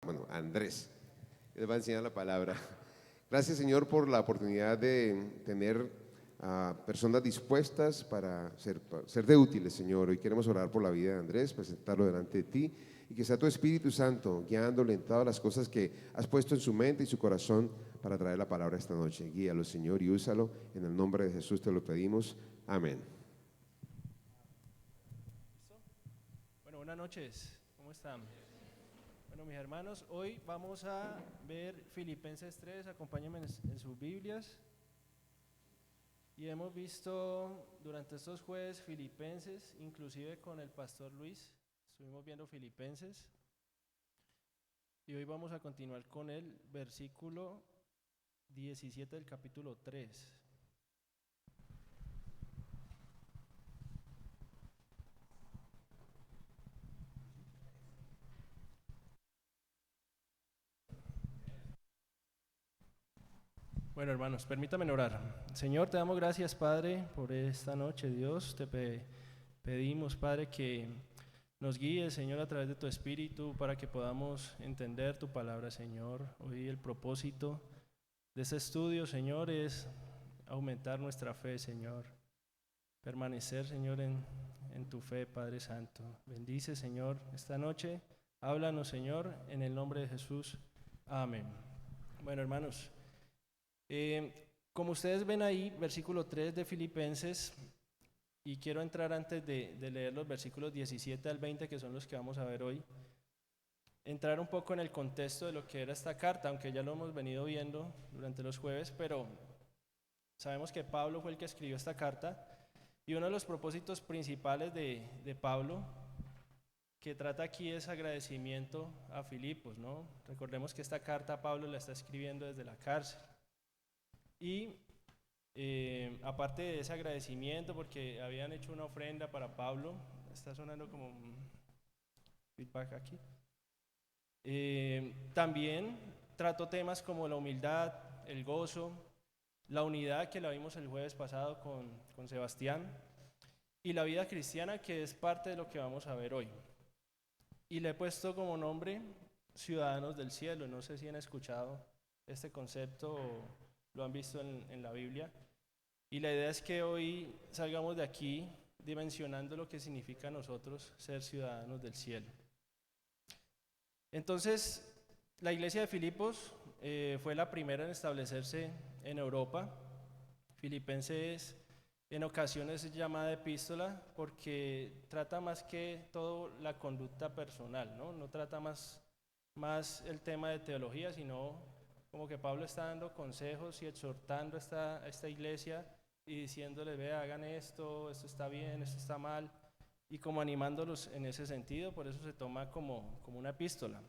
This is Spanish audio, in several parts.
bueno, Andrés, les va a enseñar la palabra. Gracias, Señor, por la oportunidad de tener a personas dispuestas para ser de útiles, Señor. Hoy queremos orar por la vida de Andrés, presentarlo delante de ti y que sea tu Espíritu Santo guiándole en todas las cosas que has puesto en su mente y su corazón para traer la palabra esta noche. Guíalo, Señor, y úsalo. En el nombre de Jesús te lo pedimos. Amén. ¿Listo? Bueno, buenas noches, ¿cómo están? Bueno, mis hermanos, hoy vamos a ver Filipenses 3, acompáñenme en sus Biblias. Y hemos visto durante estos jueves Filipenses, inclusive con el pastor Luis, estuvimos viendo Filipenses. Y hoy vamos a continuar con el versículo 17 del capítulo 3. Bueno, hermanos, permítanme orar. Señor, te damos gracias, Padre, por esta noche, Dios. Te pedimos, Padre, que nos guíes, Señor, a través de tu Espíritu para que podamos entender tu palabra, Señor. Hoy el propósito de este estudio, Señor, es aumentar nuestra fe, Señor. Permanecer, Señor, en tu fe, Padre Santo. Bendice, Señor, esta noche. Háblanos, Señor, en el nombre de Jesús. Amén. Bueno, hermanos, como ustedes ven ahí, versículo 3 de Filipenses, y quiero entrar antes de leer los versículos 17 al 20, que son los que vamos a ver hoy, entrar un poco en el contexto de lo que era esta carta, aunque ya lo hemos venido viendo durante los jueves, pero sabemos que Pablo fue el que escribió esta carta, y uno de los propósitos principales de Pablo, que trata aquí, es agradecimiento a Filipos, ¿no? Recordemos que esta carta Pablo la está escribiendo desde la cárcel. Y aparte de ese agradecimiento, porque habían hecho una ofrenda para Pablo, está sonando como un feedback aquí, también trató temas como la humildad, el gozo, la unidad que la vimos el jueves pasado con Sebastián, y la vida cristiana, que es parte de lo que vamos a ver hoy. Y le he puesto como nombre Ciudadanos del Cielo. No sé si han escuchado este concepto o lo han visto en la Biblia. Y la idea es que hoy salgamos de aquí dimensionando lo que significa a nosotros ser ciudadanos del cielo. Entonces, la iglesia de Filipos fue la primera en establecerse en Europa. Filipenses en ocasiones es llamada epístola porque trata más que todo la conducta personal, ¿no? No trata más el tema de teología, sino como que Pablo está dando consejos y exhortando a esta iglesia y diciéndole, vea, hagan esto está bien, esto está mal, y como animándolos en ese sentido. Por eso se toma como una epístola.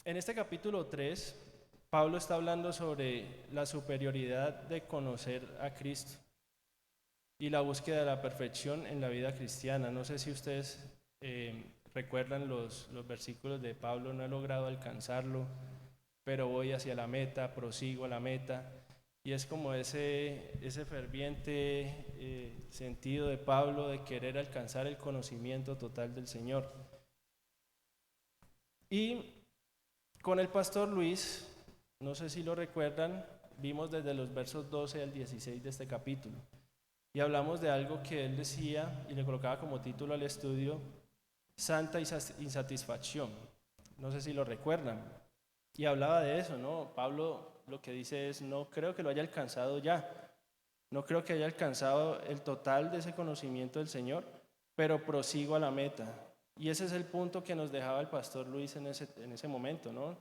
En este capítulo 3, Pablo está hablando sobre la superioridad de conocer a Cristo y la búsqueda de la perfección en la vida cristiana. No sé si ustedes recuerdan los versículos de Pablo: no he logrado alcanzarlo, pero voy hacia la meta, prosigo a la meta. Y es como ese ferviente sentido de Pablo de querer alcanzar el conocimiento total del Señor. Y con el pastor Luis, no sé si lo recuerdan, vimos desde los versos 12 al 16 de este capítulo. Y hablamos de algo que él decía y le colocaba como título al estudio: santa insatisfacción. No sé si lo recuerdan. Y hablaba de eso, ¿no? Pablo lo que dice es: no creo que lo haya alcanzado ya. No creo que haya alcanzado el total de ese conocimiento del Señor, pero prosigo a la meta. Y ese es el punto que nos dejaba el pastor Luis en ese momento, ¿no?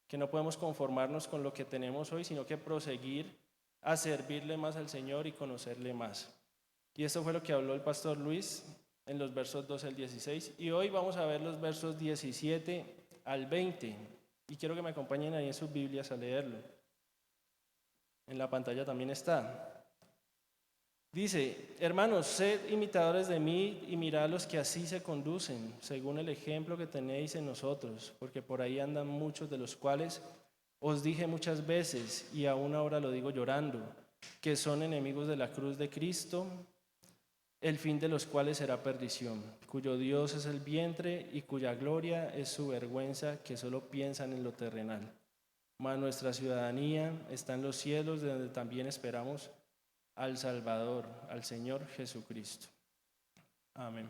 Que no podemos conformarnos con lo que tenemos hoy, sino que proseguir a servirle más al Señor y conocerle más. Y esto fue lo que habló el pastor Luis en los versos 12 al 16. Y hoy vamos a ver los versos 17 al 20. Y quiero que me acompañen ahí en sus Biblias a leerlo. En la pantalla también está. Dice: hermanos, sed imitadores de mí y mirad a los que así se conducen, según el ejemplo que tenéis en nosotros, porque por ahí andan muchos, de los cuales os dije muchas veces, y aún ahora lo digo llorando, que son enemigos de la cruz de Cristo, el fin de los cuales será perdición, cuyo Dios es el vientre y cuya gloria es su vergüenza, que solo piensan en lo terrenal. Mas nuestra ciudadanía está en los cielos, de donde también esperamos al Salvador, al Señor Jesucristo. Amén.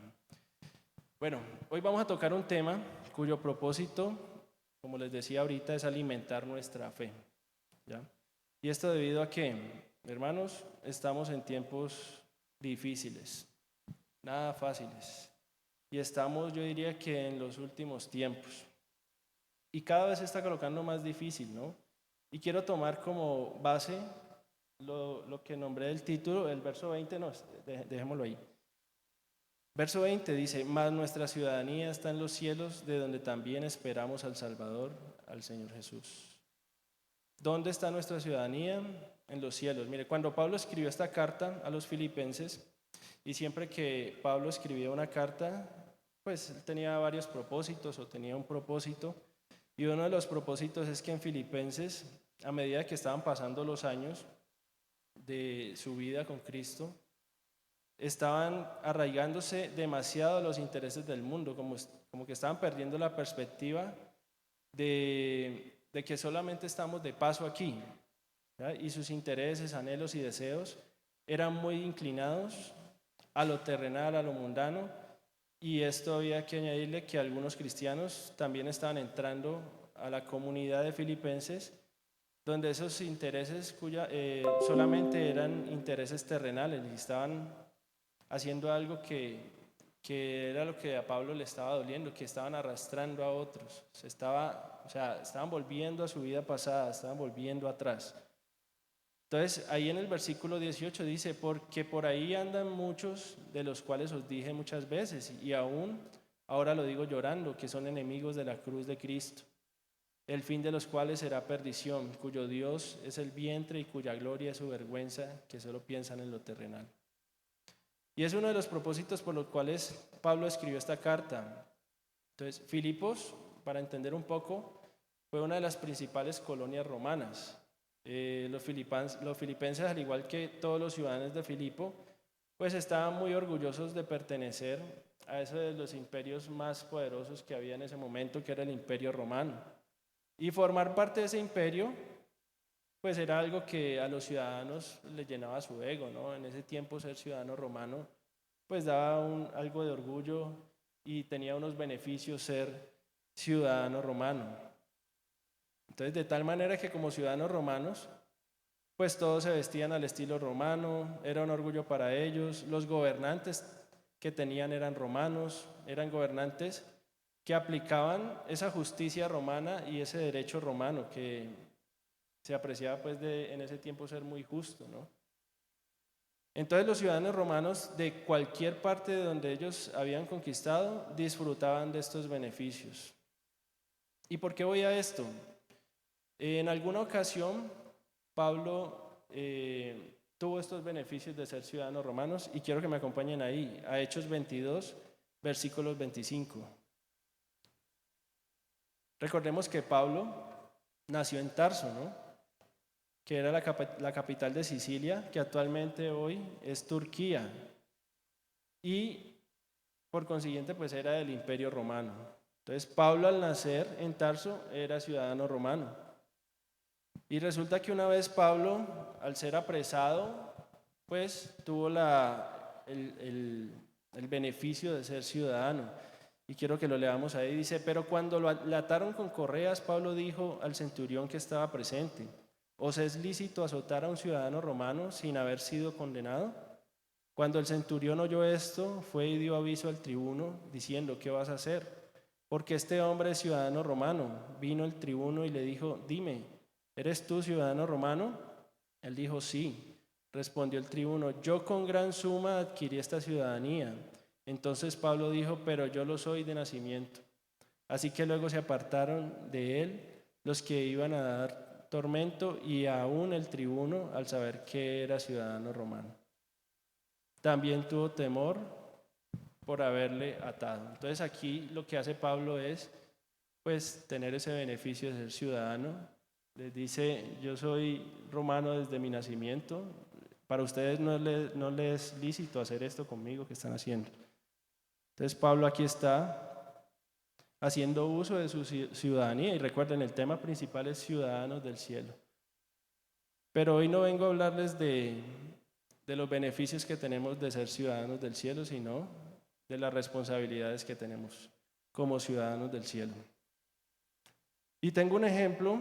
Bueno, hoy vamos a tocar un tema cuyo propósito, como les decía ahorita, es alimentar nuestra fe, ¿ya? Y esto debido a que, hermanos, estamos en tiempos difíciles, nada fáciles. Y estamos, yo diría que en los últimos tiempos. Y cada vez se está colocando más difícil, ¿no? Y quiero tomar como base lo que nombré del título, el verso 20, no, dejémoslo ahí. Verso 20 dice, mas nuestra ciudadanía está en los cielos, de donde también esperamos al Salvador, al Señor Jesús. ¿Dónde está nuestra ciudadanía? En los cielos. Mire, cuando Pablo escribió esta carta a los filipenses, y siempre que Pablo escribía una carta, pues él tenía varios propósitos o tenía un propósito, y uno de los propósitos es que en Filipenses, a medida que estaban pasando los años de su vida con Cristo, estaban arraigándose demasiado a los intereses del mundo, como que estaban perdiendo la perspectiva de que solamente estamos de paso aquí, ¿ya? Y sus intereses, anhelos y deseos eran muy inclinados a lo terrenal, a lo mundano, y esto había que añadirle que algunos cristianos también estaban entrando a la comunidad de filipenses, donde esos intereses solamente eran intereses terrenales y estaban haciendo algo que era lo que a Pablo le estaba doliendo, que estaban arrastrando a otros, estaban volviendo a su vida pasada, estaban volviendo atrás. Entonces, ahí en el versículo 18 dice, porque por ahí andan muchos, de los cuales os dije muchas veces, y aún ahora lo digo llorando, que son enemigos de la cruz de Cristo, el fin de los cuales será perdición, cuyo Dios es el vientre y cuya gloria es su vergüenza, que solo piensan en lo terrenal. Y es uno de los propósitos por los cuales Pablo escribió esta carta. Entonces, Filipos, para entender un poco, fue una de las principales colonias romanas. Los filipenses, al igual que todos los ciudadanos de Filipo, pues estaban muy orgullosos de pertenecer a ese de los imperios más poderosos que había en ese momento, que era el Imperio Romano. Y formar parte de ese imperio, pues era algo que a los ciudadanos les llenaba su ego, ¿no? En ese tiempo ser ciudadano romano, pues daba algo de orgullo y tenía unos beneficios ser ciudadano romano. Entonces, de tal manera que como ciudadanos romanos, pues todos se vestían al estilo romano, era un orgullo para ellos. Los gobernantes que tenían eran romanos, eran gobernantes que aplicaban esa justicia romana y ese derecho romano que se apreciaba pues en ese tiempo ser muy justo, ¿no? Entonces los ciudadanos romanos de cualquier parte de donde ellos habían conquistado disfrutaban de estos beneficios. ¿Y por qué voy a esto? En alguna ocasión Pablo tuvo estos beneficios de ser ciudadanos romanos y quiero que me acompañen ahí, a Hechos 22, versículos 25. Recordemos que Pablo nació en Tarso, ¿no? Que era la capital de Sicilia, que actualmente hoy es Turquía. Y por consiguiente, pues era del Imperio Romano. Entonces, Pablo al nacer en Tarso era ciudadano romano. Y resulta que una vez Pablo, al ser apresado, pues tuvo el beneficio de ser ciudadano. Y quiero que lo leamos ahí. Dice, pero cuando lo ataron con correas, Pablo dijo al centurión que estaba presente, ¿os es lícito azotar a un ciudadano romano sin haber sido condenado? Cuando el centurión oyó esto, fue y dio aviso al tribuno, diciendo, ¿qué vas a hacer? Porque este hombre es ciudadano romano. Vino el tribuno y le dijo, dime, ¿eres tú ciudadano romano? Él dijo, sí. Respondió el tribuno, yo con gran suma adquirí esta ciudadanía. Entonces Pablo dijo, pero yo lo soy de nacimiento. Así que luego se apartaron de él los que iban a dar tormento y aún el tribuno al saber que era ciudadano romano. También tuvo temor por haberle atado. Entonces aquí lo que hace Pablo es pues tener ese beneficio de ser ciudadano. Les dice, yo soy romano desde mi nacimiento, Para ustedes no les es lícito hacer esto conmigo que están haciendo. Entonces Pablo aquí está haciendo uso de su ciudadanía, y recuerden, el tema principal es ciudadanos del cielo. Pero hoy no vengo a hablarles de los beneficios que tenemos de ser ciudadanos del cielo, sino de las responsabilidades que tenemos como ciudadanos del cielo. Y tengo un ejemplo,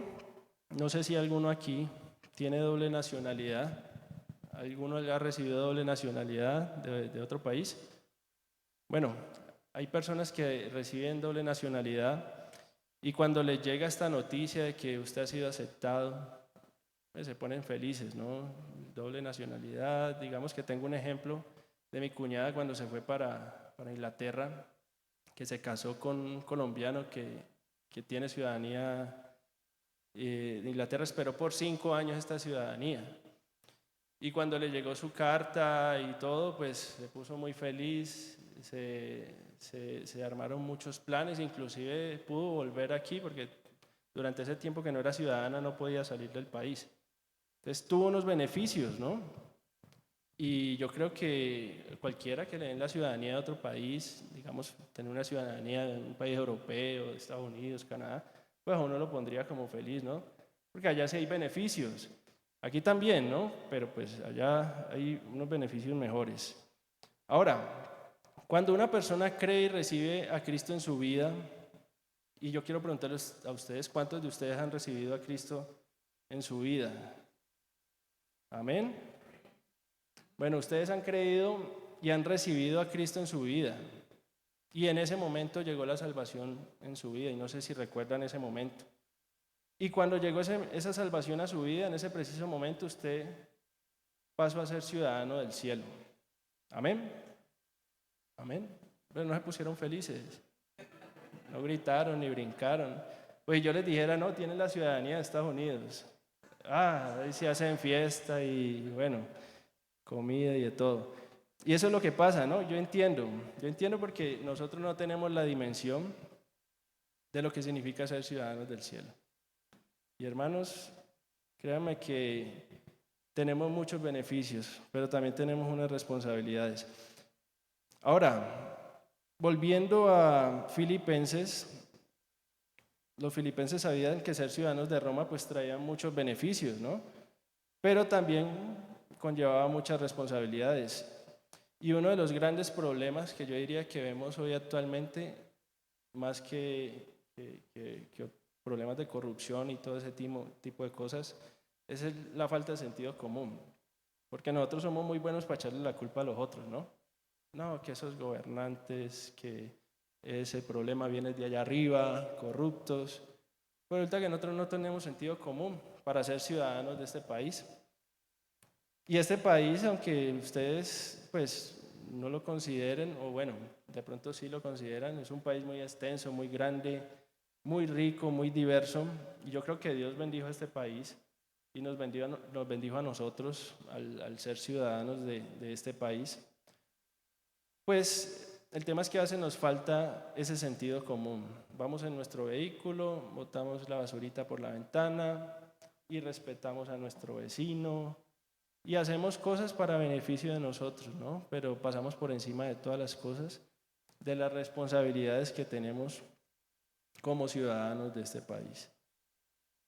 no sé si alguno aquí tiene doble nacionalidad. ¿Alguno ha recibido doble nacionalidad de otro país? Bueno, hay personas que reciben doble nacionalidad y cuando les llega esta noticia de que usted ha sido aceptado, pues se ponen felices, ¿no? Doble nacionalidad. Digamos que tengo un ejemplo de mi cuñada cuando se fue para Inglaterra, que se casó con un colombiano que tiene ciudadanía de Inglaterra, esperó por 5 años esta ciudadanía. Y cuando le llegó su carta y todo, pues se puso muy feliz, se armaron muchos planes, inclusive pudo volver aquí porque durante ese tiempo que no era ciudadana no podía salir del país. Entonces tuvo unos beneficios, ¿no? Y yo creo que cualquiera que le den la ciudadanía de otro país, digamos, tener una ciudadanía de un país europeo, de Estados Unidos, Canadá, pues a uno lo pondría como feliz, ¿no? Porque allá sí hay beneficios. Aquí también, ¿no? Pero pues allá hay unos beneficios mejores. Ahora, cuando una persona cree y recibe a Cristo en su vida, y yo quiero preguntarles a ustedes, ¿cuántos de ustedes han recibido a Cristo en su vida? Amén. Bueno, ustedes han creído y han recibido a Cristo en su vida. Y en ese momento llegó la salvación en su vida, y no sé si recuerdan ese momento. Y cuando llegó esa salvación a su vida, en ese preciso momento usted pasó a ser ciudadano del cielo. Amén. Amén. Pero no se pusieron felices, no gritaron ni brincaron. Pues yo les dijera, no, tienen la ciudadanía de Estados Unidos. Ahí se hacen fiesta y bueno, comida y de todo. Y eso es lo que pasa, ¿no? Yo entiendo porque nosotros no tenemos la dimensión de lo que significa ser ciudadanos del cielo. Y hermanos, créanme que tenemos muchos beneficios, pero también tenemos unas responsabilidades. Ahora, volviendo a Filipenses, los filipenses sabían que ser ciudadanos de Roma pues traía muchos beneficios, ¿no? Pero también conllevaba muchas responsabilidades. Y uno de los grandes problemas que yo diría que vemos hoy actualmente, más que problemas de corrupción y todo ese tipo de cosas, es la falta de sentido común. Porque nosotros somos muy buenos para echarle la culpa a los otros, ¿no? No, que esos gobernantes, que ese problema viene de allá arriba, corruptos. Pero ahorita que nosotros no tenemos sentido común para ser ciudadanos de este país. Y este país, aunque ustedes pues no lo consideren, o bueno, de pronto sí lo consideran, es un país muy extenso, muy grande, muy rico, muy diverso. Y yo creo que Dios bendijo a este país y nos bendijo a nosotros al ser ciudadanos de este país. Pues el tema es que a veces nos falta ese sentido común. Vamos en nuestro vehículo, botamos la basurita por la ventana y respetamos a nuestro vecino y hacemos cosas para beneficio de nosotros, ¿no? Pero pasamos por encima de todas las cosas, de las responsabilidades que tenemos como ciudadanos de este país.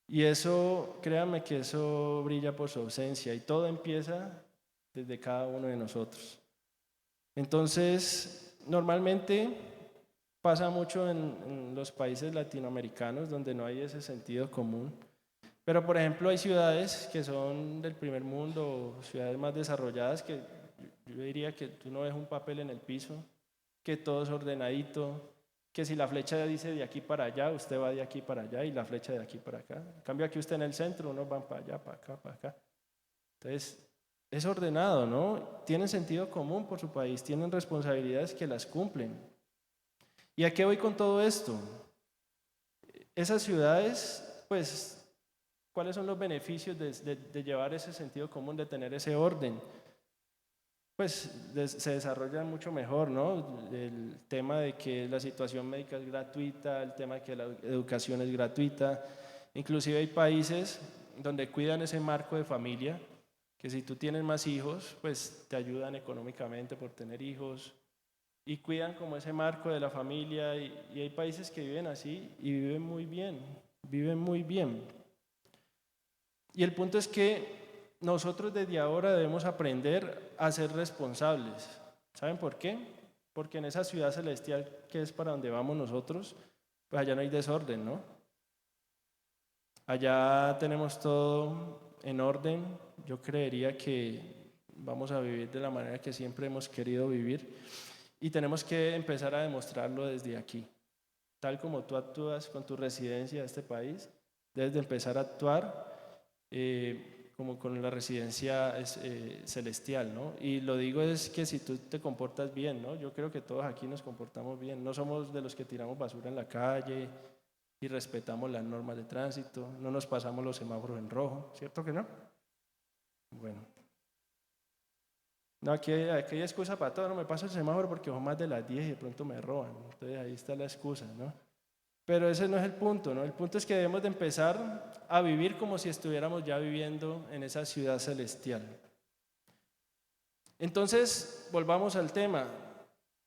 Y eso, créanme que eso brilla por su ausencia y todo empieza desde cada uno de nosotros. Entonces, normalmente pasa mucho en los países latinoamericanos donde no hay ese sentido común. Pero, por ejemplo, hay ciudades que son del primer mundo, ciudades más desarrolladas, que yo diría que tú no ves un papel en el piso, que todo es ordenadito, que si la flecha dice de aquí para allá, usted va de aquí para allá y la flecha de aquí para acá. En cambio, aquí usted en el centro, unos van para allá, para acá, para acá. Entonces, es ordenado, ¿no? Tienen sentido común por su país, tienen responsabilidades que las cumplen. ¿Y a qué voy con todo esto? Esas ciudades, pues, ¿cuáles son los beneficios de llevar ese sentido común, de tener ese orden? Pues se desarrolla mucho mejor, ¿no? El tema de que la situación médica es gratuita, el tema de que la educación es gratuita. Inclusive hay países donde cuidan ese marco de familia que si tú tienes más hijos, pues te ayudan económicamente por tener hijos y cuidan como ese marco de la familia y hay países que viven así y viven muy bien, viven muy bien. Y el punto es que nosotros desde ahora debemos aprender a ser responsables. ¿Saben por qué? Porque en esa ciudad celestial que es para donde vamos nosotros, pues allá no hay desorden, ¿no? Allá tenemos todo en orden. Yo creería que vamos a vivir de la manera que siempre hemos querido vivir y tenemos que empezar a demostrarlo desde aquí. Tal como tú actúas con tu residencia en este país, debes de empezar a actuar como con la residencia celestial, ¿no? Y lo digo es que si tú te comportas bien, ¿no? Yo creo que todos aquí nos comportamos bien, no somos de los que tiramos basura en la calle y respetamos las normas de tránsito, no nos pasamos los semáforos en rojo, ¿cierto que no? Bueno, no, aquí hay excusa para todo, no me paso el semáforo porque son más de las 10 y de pronto me roban, entonces ahí está la excusa, ¿no? Pero ese no es el punto, ¿no? El punto es que debemos de empezar a vivir como si estuviéramos ya viviendo en esa ciudad celestial. Entonces, volvamos al tema.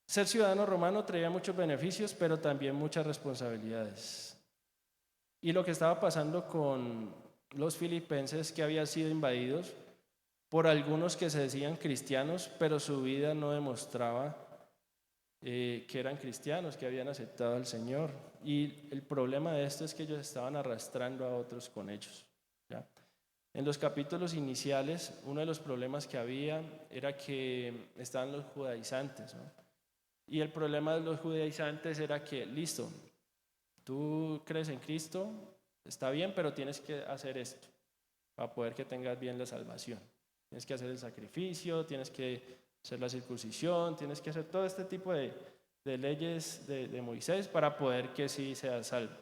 Ser ciudadano romano traía muchos beneficios, pero también muchas responsabilidades. Y lo que estaba pasando con los filipenses que habían sido invadidos por algunos que se decían cristianos, pero su vida no demostraba que eran cristianos, que habían aceptado al Señor. Y el problema de esto es que ellos estaban arrastrando a otros con ellos, ¿ya? En los capítulos iniciales, uno de los problemas que había era que estaban los judaizantes, ¿no? Y el problema de los judaizantes era que, listo, tú crees en Cristo, está bien, pero tienes que hacer esto para poder que tengas bien la salvación. Tienes que hacer el sacrificio, tienes que hacer la circuncisión, tienes que hacer todo este tipo de leyes de Moisés para poder que sí seas salvo.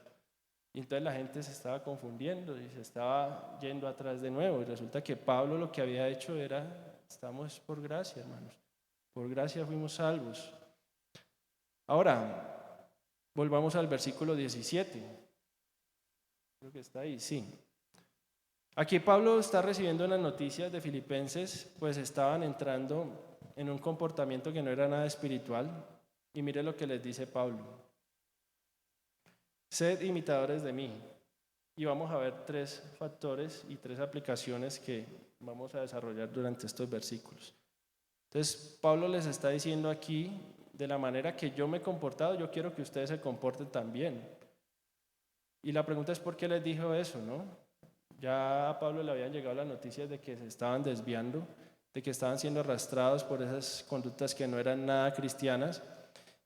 Y entonces la gente se estaba confundiendo y se estaba yendo atrás de nuevo. Y resulta que Pablo lo que había hecho era, estamos por gracia, hermanos. Por gracia fuimos salvos. Ahora, volvamos al versículo 17. Creo que está ahí, sí. Aquí Pablo está recibiendo unas noticias de filipenses, pues estaban entrando en un comportamiento que no era nada espiritual. Y mire lo que les dice Pablo. Sed imitadores de mí. Y vamos a ver 3 factores y 3 aplicaciones que vamos a desarrollar durante estos versículos. Entonces, Pablo les está diciendo aquí, de la manera que yo me he comportado, yo quiero que ustedes se comporten también. Y la pregunta es, ¿por qué les dijo eso, no? Ya a Pablo le habían llegado las noticias de que se estaban desviando, de que estaban siendo arrastrados por esas conductas que no eran nada cristianas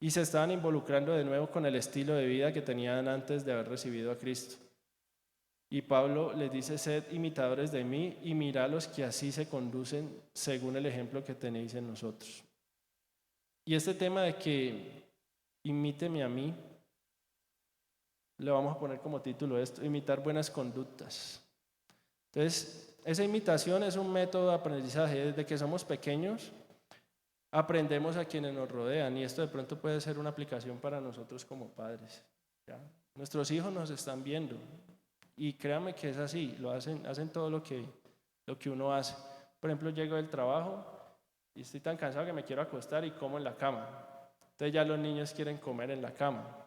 y se estaban involucrando de nuevo con el estilo de vida que tenían antes de haber recibido a Cristo. Y Pablo les dice, sed imitadores de mí y mirad los que así se conducen según el ejemplo que tenéis en nosotros. Y este tema de que imíteme a mí, le vamos a poner como título esto, imitar buenas conductas. Entonces, esa imitación es un método de aprendizaje. Desde que somos pequeños, aprendemos a quienes nos rodean y esto de pronto puede ser una aplicación para nosotros como padres, ¿ya? Nuestros hijos nos están viendo y créanme que es así, hacen todo lo que uno hace. Por ejemplo, llego del trabajo y estoy tan cansado que me quiero acostar y como en la cama. Entonces ya los niños quieren comer en la cama.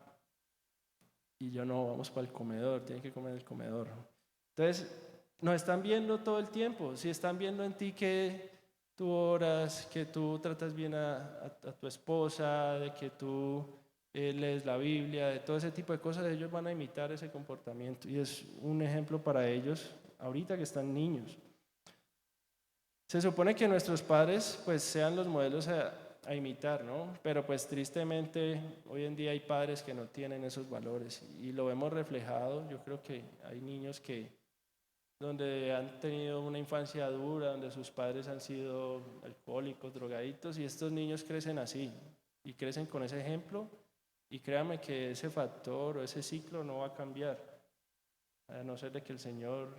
Y yo no, vamos para el comedor, tienen que comer en el comedor. Entonces, nos están viendo todo el tiempo. Si están viendo en ti que tú oras, que tú tratas bien a tu esposa, de que tú lees la Biblia, de todo ese tipo de cosas, ellos van a imitar ese comportamiento. Y es un ejemplo para ellos ahorita que están niños. Se supone que nuestros padres pues sean los modelos a imitar, ¿no? Pero pues tristemente hoy en día hay padres que no tienen esos valores y lo vemos reflejado. Yo creo que hay niños que donde han tenido una infancia dura, donde sus padres han sido alcohólicos, drogadictos y estos niños crecen así y crecen con ese ejemplo y créanme que ese factor o ese ciclo no va a cambiar a no ser de que el Señor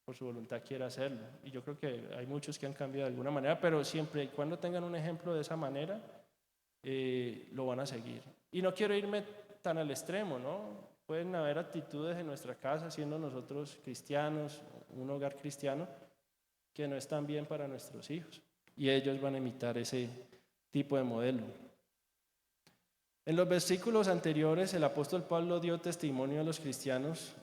por su voluntad quiera hacerlo. Y yo creo que hay muchos que han cambiado de alguna manera, pero siempre y cuando tengan un ejemplo de esa manera, lo van a seguir. Y no quiero irme tan al extremo, ¿no? Pueden haber actitudes en nuestra casa, siendo nosotros cristianos, un hogar cristiano, que no están bien para nuestros hijos. Y ellos van a imitar ese tipo de modelo. En los versículos anteriores, el apóstol Pablo dio testimonio a los cristianos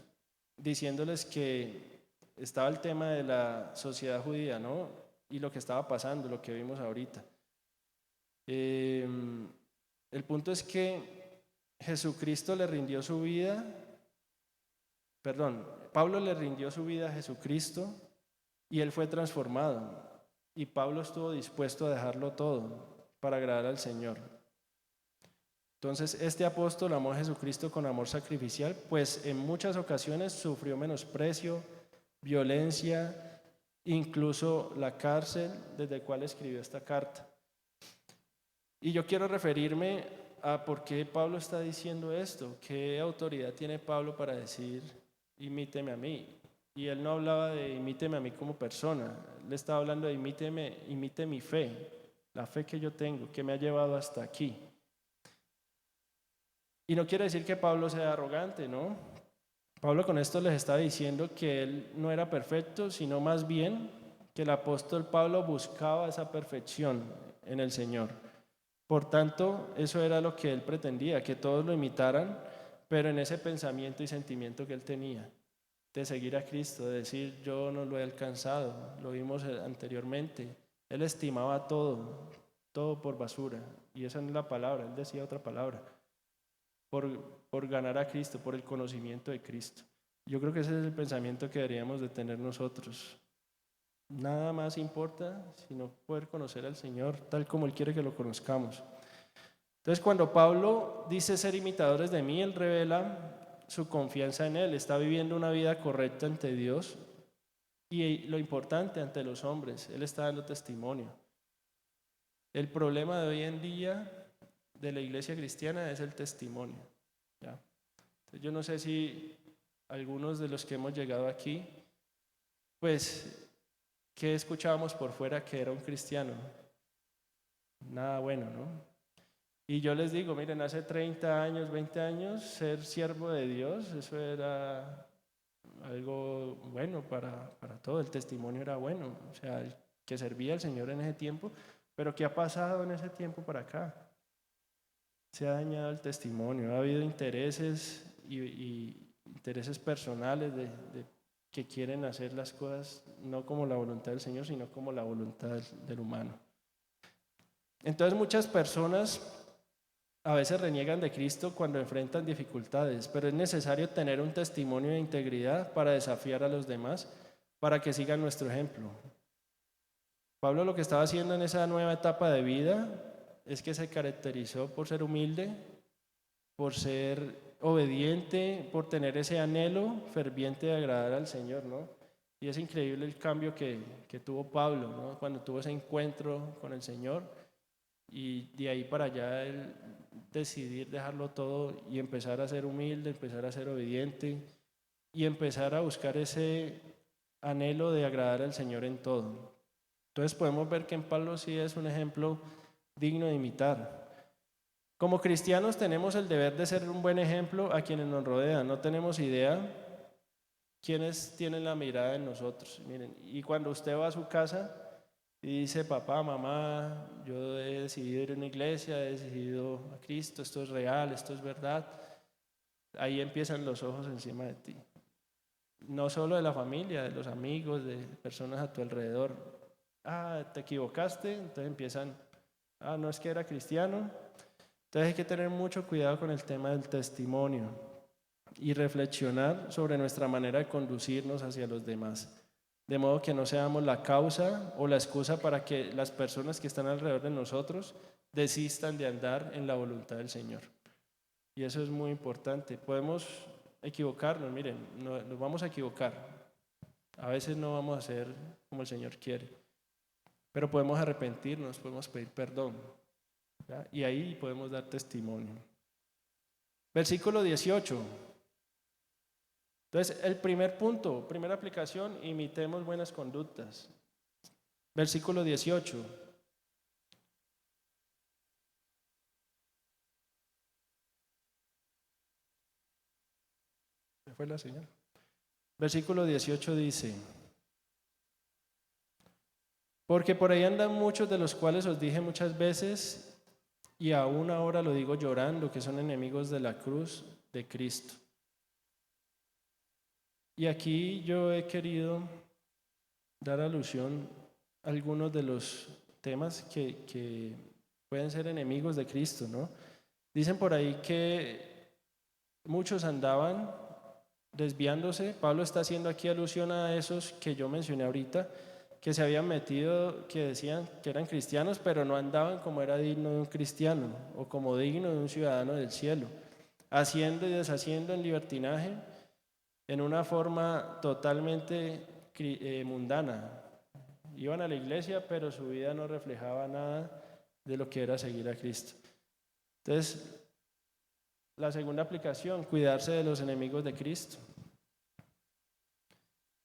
diciéndoles que estaba el tema de la sociedad judía, ¿no? Y lo que estaba pasando, lo que vimos ahorita. El punto es que Jesucristo le rindió su vida, Pablo le rindió su vida a Jesucristo y él fue transformado. Y Pablo estuvo dispuesto a dejarlo todo para agradar al Señor. Entonces, este apóstol amó a Jesucristo con amor sacrificial, pues en muchas ocasiones sufrió menosprecio, violencia, incluso la cárcel desde la cual escribió esta carta. Y yo quiero referirme a por qué Pablo está diciendo esto, qué autoridad tiene Pablo para decir, imíteme a mí. Y él no hablaba de imíteme a mí como persona, él estaba hablando de imite mi fe, la fe que yo tengo, que me ha llevado hasta aquí. Y no quiere decir que Pablo sea arrogante, ¿no? Pablo con esto les está diciendo que él no era perfecto, sino más bien que el apóstol Pablo buscaba esa perfección en el Señor. Por tanto, eso era lo que él pretendía, que todos lo imitaran, pero en ese pensamiento y sentimiento que él tenía, de seguir a Cristo, de decir yo no lo he alcanzado, lo vimos anteriormente. Él estimaba todo por basura, y esa no es la palabra, él decía otra palabra. Por ganar a Cristo, por el conocimiento de Cristo. Yo creo que ese es el pensamiento que deberíamos de tener nosotros. Nada más importa sino poder conocer al Señor tal como Él quiere que lo conozcamos. Entonces, cuando Pablo dice ser imitadores de mí, él revela su confianza en Él. Está viviendo una vida correcta ante Dios y lo importante ante los hombres. Él está dando testimonio. El problema de hoy en día de la iglesia cristiana es el testimonio. ¿Ya? Entonces, yo no sé si algunos de los que hemos llegado aquí, pues, ¿qué escuchábamos por fuera que era un cristiano? Nada bueno, ¿no? Y yo les digo, miren, hace 30 años, 20 años, ser siervo de Dios, eso era algo bueno para todo, el testimonio era bueno, o sea, el que servía al Señor en ese tiempo, pero ¿qué ha pasado en ese tiempo para acá? Se ha dañado el testimonio, ha habido intereses y intereses personales que quieren hacer las cosas no como la voluntad del Señor, sino como la voluntad del humano. Entonces muchas personas a veces reniegan de Cristo cuando enfrentan dificultades, pero es necesario tener un testimonio de integridad para desafiar a los demás, para que sigan nuestro ejemplo. Pablo lo que estaba haciendo en esa nueva etapa de vida es que se caracterizó por ser humilde, por ser obediente, por tener ese anhelo ferviente de agradar al Señor, ¿no? Y es increíble el cambio que tuvo Pablo, ¿no? Cuando tuvo ese encuentro con el Señor y de ahí para allá él decidir dejarlo todo y empezar a ser humilde, empezar a ser obediente y empezar a buscar ese anhelo de agradar al Señor en todo. Entonces podemos ver que en Pablo sí es un ejemplo digno de imitar. Como cristianos tenemos el deber de ser un buen ejemplo a quienes nos rodean. No tenemos idea quiénes tienen la mirada en nosotros. Miren, y cuando usted va a su casa y dice, papá, mamá, yo he decidido ir a una iglesia, he decidido a Cristo, esto es real, esto es verdad, ahí empiezan los ojos encima de ti. No solo de la familia, de los amigos, de personas a tu alrededor. Ah, te equivocaste, entonces empiezan, no es que era cristiano. Entonces hay que tener mucho cuidado con el tema del testimonio y reflexionar sobre nuestra manera de conducirnos hacia los demás, de modo que no seamos la causa o la excusa para que las personas que están alrededor de nosotros desistan de andar en la voluntad del Señor. Y eso es muy importante. Podemos equivocarnos, miren, nos vamos a equivocar. A veces no vamos a hacer como el Señor quiere, pero podemos arrepentirnos, podemos pedir perdón, ¿ya? Y ahí podemos dar testimonio. Versículo 18. Entonces, el primer punto, primera aplicación, imitemos buenas conductas. Versículo 18. ¿Se fue la señal? Versículo 18 dice: Porque por ahí andan muchos de los cuales os dije muchas veces, y aún ahora lo digo llorando, que son enemigos de la cruz de Cristo. Y aquí yo he querido dar alusión a algunos de los temas que pueden ser enemigos de Cristo, ¿no? Dicen por ahí que muchos andaban desviándose. Pablo está haciendo aquí alusión a esos que yo mencioné ahorita, que se habían metido, que decían que eran cristianos, pero no andaban como era digno de un cristiano o como digno de un ciudadano del cielo, haciendo y deshaciendo en libertinaje en una forma totalmente mundana. Iban a la iglesia, pero su vida no reflejaba nada de lo que era seguir a Cristo. Entonces, la segunda aplicación, cuidarse de los enemigos de Cristo.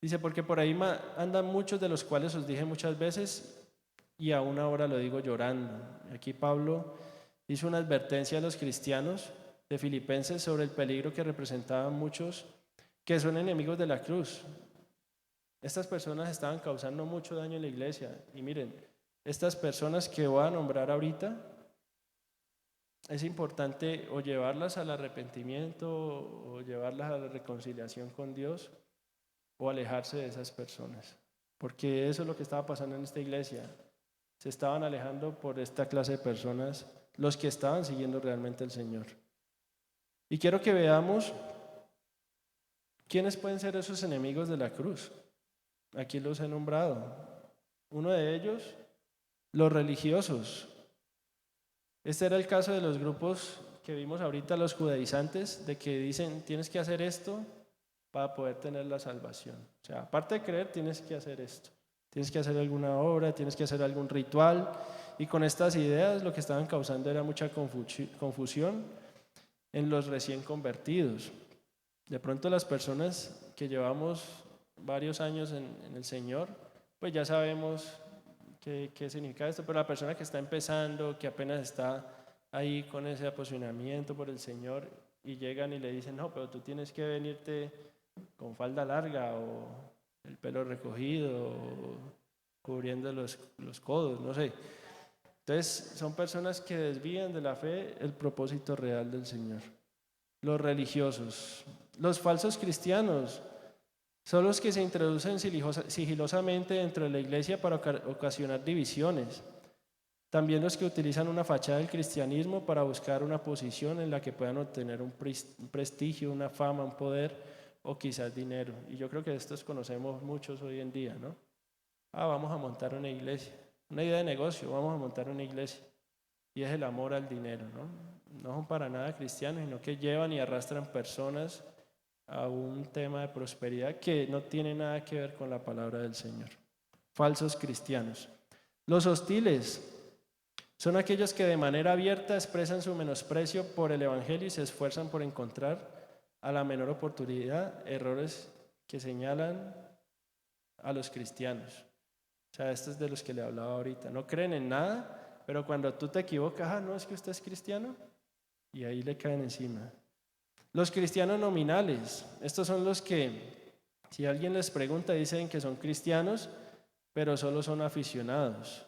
Dice, porque por ahí andan muchos de los cuales os dije muchas veces y aún ahora lo digo llorando. Aquí Pablo hizo una advertencia a los cristianos de Filipenses sobre el peligro que representaban muchos que son enemigos de la cruz. Estas personas estaban causando mucho daño en la iglesia. Y miren, estas personas que voy a nombrar ahorita, es importante o llevarlas al arrepentimiento o llevarlas a la reconciliación con Dios o alejarse de esas personas. Porque eso es lo que estaba pasando en esta iglesia. Se estaban alejando por esta clase de personas, los que estaban siguiendo realmente al Señor. Y quiero que veamos quiénes pueden ser esos enemigos de la cruz. Aquí los he nombrado. Uno de ellos, los religiosos. Este era el caso de los grupos que vimos ahorita, los judaizantes, de que dicen, tienes que hacer esto para poder tener la salvación. O sea, aparte de creer, tienes que hacer esto. Tienes que hacer alguna obra, tienes que hacer algún ritual. Y con estas ideas lo que estaban causando era mucha confusión en los recién convertidos. De pronto las personas que llevamos varios años en el Señor, pues ya sabemos qué significa esto, pero la persona que está empezando, que apenas está ahí con ese apasionamiento por el Señor y llegan y le dicen, no, pero tú tienes que venirte con falda larga o el pelo recogido o cubriendo los codos, no sé. Entonces son personas que desvían de la fe el propósito real del Señor. Los religiosos, los falsos cristianos, son los que se introducen sigilosamente dentro de la iglesia para ocasionar divisiones. También los que utilizan una fachada del cristianismo para buscar una posición en la que puedan obtener un prestigio, una fama, un poder o quizás dinero. Y yo creo que estos conocemos muchos hoy en día, ¿no? Vamos a montar una iglesia, una idea de negocio, vamos a montar una iglesia. Y es el amor al dinero, ¿no? No son para nada cristianos, sino que llevan y arrastran personas a un tema de prosperidad que no tiene nada que ver con la palabra del Señor. Falsos cristianos. Los hostiles son aquellos que de manera abierta expresan su menosprecio por el Evangelio y se esfuerzan por encontrar a la menor oportunidad errores que señalan a los cristianos. O sea, estos de los que le hablaba ahorita. No creen en nada, pero cuando tú te equivocas, no es que usted es cristiano, y ahí le caen encima. Los cristianos nominales, estos son los que, si alguien les pregunta, dicen que son cristianos, pero solo son aficionados,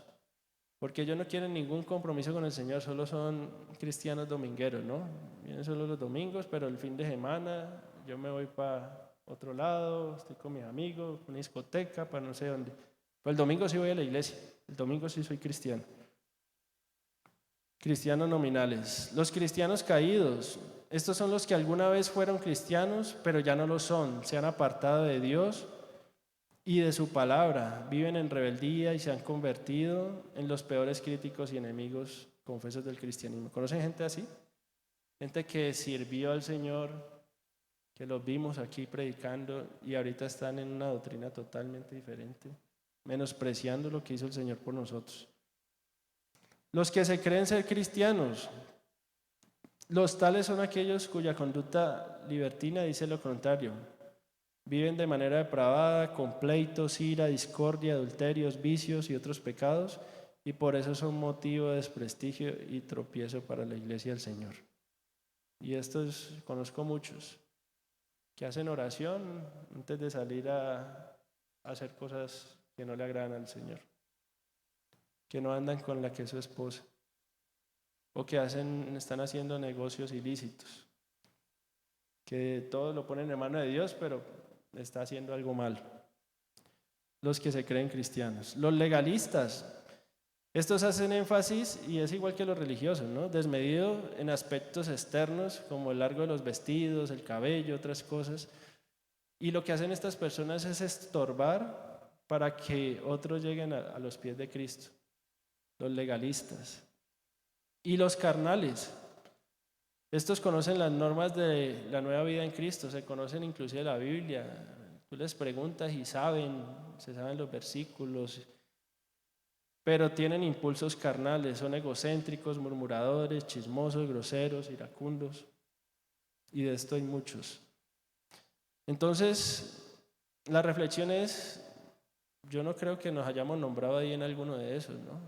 porque ellos no quieren ningún compromiso con el Señor, solo son cristianos domingueros, ¿no? Vienen solo los domingos, pero el fin de semana yo me voy para otro lado, estoy con mis amigos, una discoteca, para no sé dónde. Pero el domingo sí voy a la iglesia, el domingo sí soy cristiano. Cristianos nominales. Los cristianos caídos. Estos son los que alguna vez fueron cristianos, pero ya no lo son. Se han apartado de Dios y de su palabra. Viven en rebeldía y se han convertido en los peores críticos y enemigos confesos del cristianismo. ¿Conocen gente así? Gente que sirvió al Señor, que los vimos aquí predicando y ahorita están en una doctrina totalmente diferente, menospreciando lo que hizo el Señor por nosotros. Los que se creen ser cristianos, los tales son aquellos cuya conducta libertina dice lo contrario. Viven de manera depravada, con pleitos, ira, discordia, adulterios, vicios y otros pecados, y por eso son motivo de desprestigio y tropiezo para la iglesia del Señor. Y estos conozco muchos que hacen oración antes de salir a hacer cosas que no le agradan al Señor. que no andan con la que es su esposa, o que están haciendo negocios ilícitos, que todo lo ponen en mano de Dios, pero está haciendo algo mal. Los que se creen cristianos. Los legalistas, estos hacen énfasis, y es igual que los religiosos, ¿no? Desmedido en aspectos externos, como el largo de los vestidos, el cabello, otras cosas. Y lo que hacen estas personas es estorbar para que otros lleguen a los pies de Cristo. Los legalistas. Y los carnales. Estos conocen las normas de la nueva vida en Cristo, se conocen inclusive la Biblia. Tú les preguntas y se saben los versículos, pero tienen impulsos carnales, son egocéntricos, murmuradores, chismosos, groseros, iracundos, y de esto hay muchos. Entonces, la reflexión es, yo no creo que nos hayamos nombrado ahí en alguno de esos, ¿no?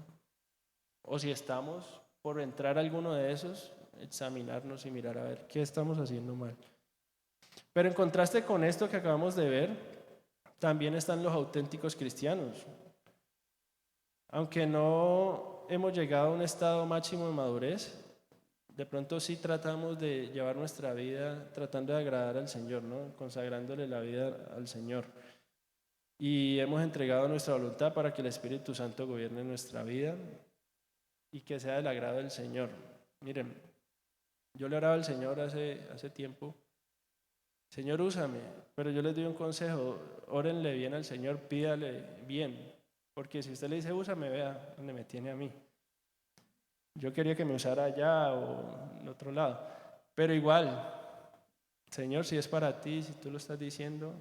O si estamos por entrar a alguno de esos, examinarnos y mirar a ver qué estamos haciendo mal. Pero en contraste con esto que acabamos de ver, también están los auténticos cristianos. Aunque no hemos llegado a un estado máximo de madurez, de pronto sí tratamos de llevar nuestra vida tratando de agradar al Señor, ¿no? Consagrándole la vida al Señor. Y hemos entregado nuestra voluntad para que el Espíritu Santo gobierne nuestra vida y que sea del agrado del Señor. Miren, yo le oraba al Señor hace tiempo, Señor, úsame, pero yo les doy un consejo, órenle bien al Señor, pídale bien, porque si usted le dice úsame, vea dónde me tiene a mí. Yo quería que me usara allá o en otro lado, pero igual, Señor, si es para ti, si tú lo estás diciendo,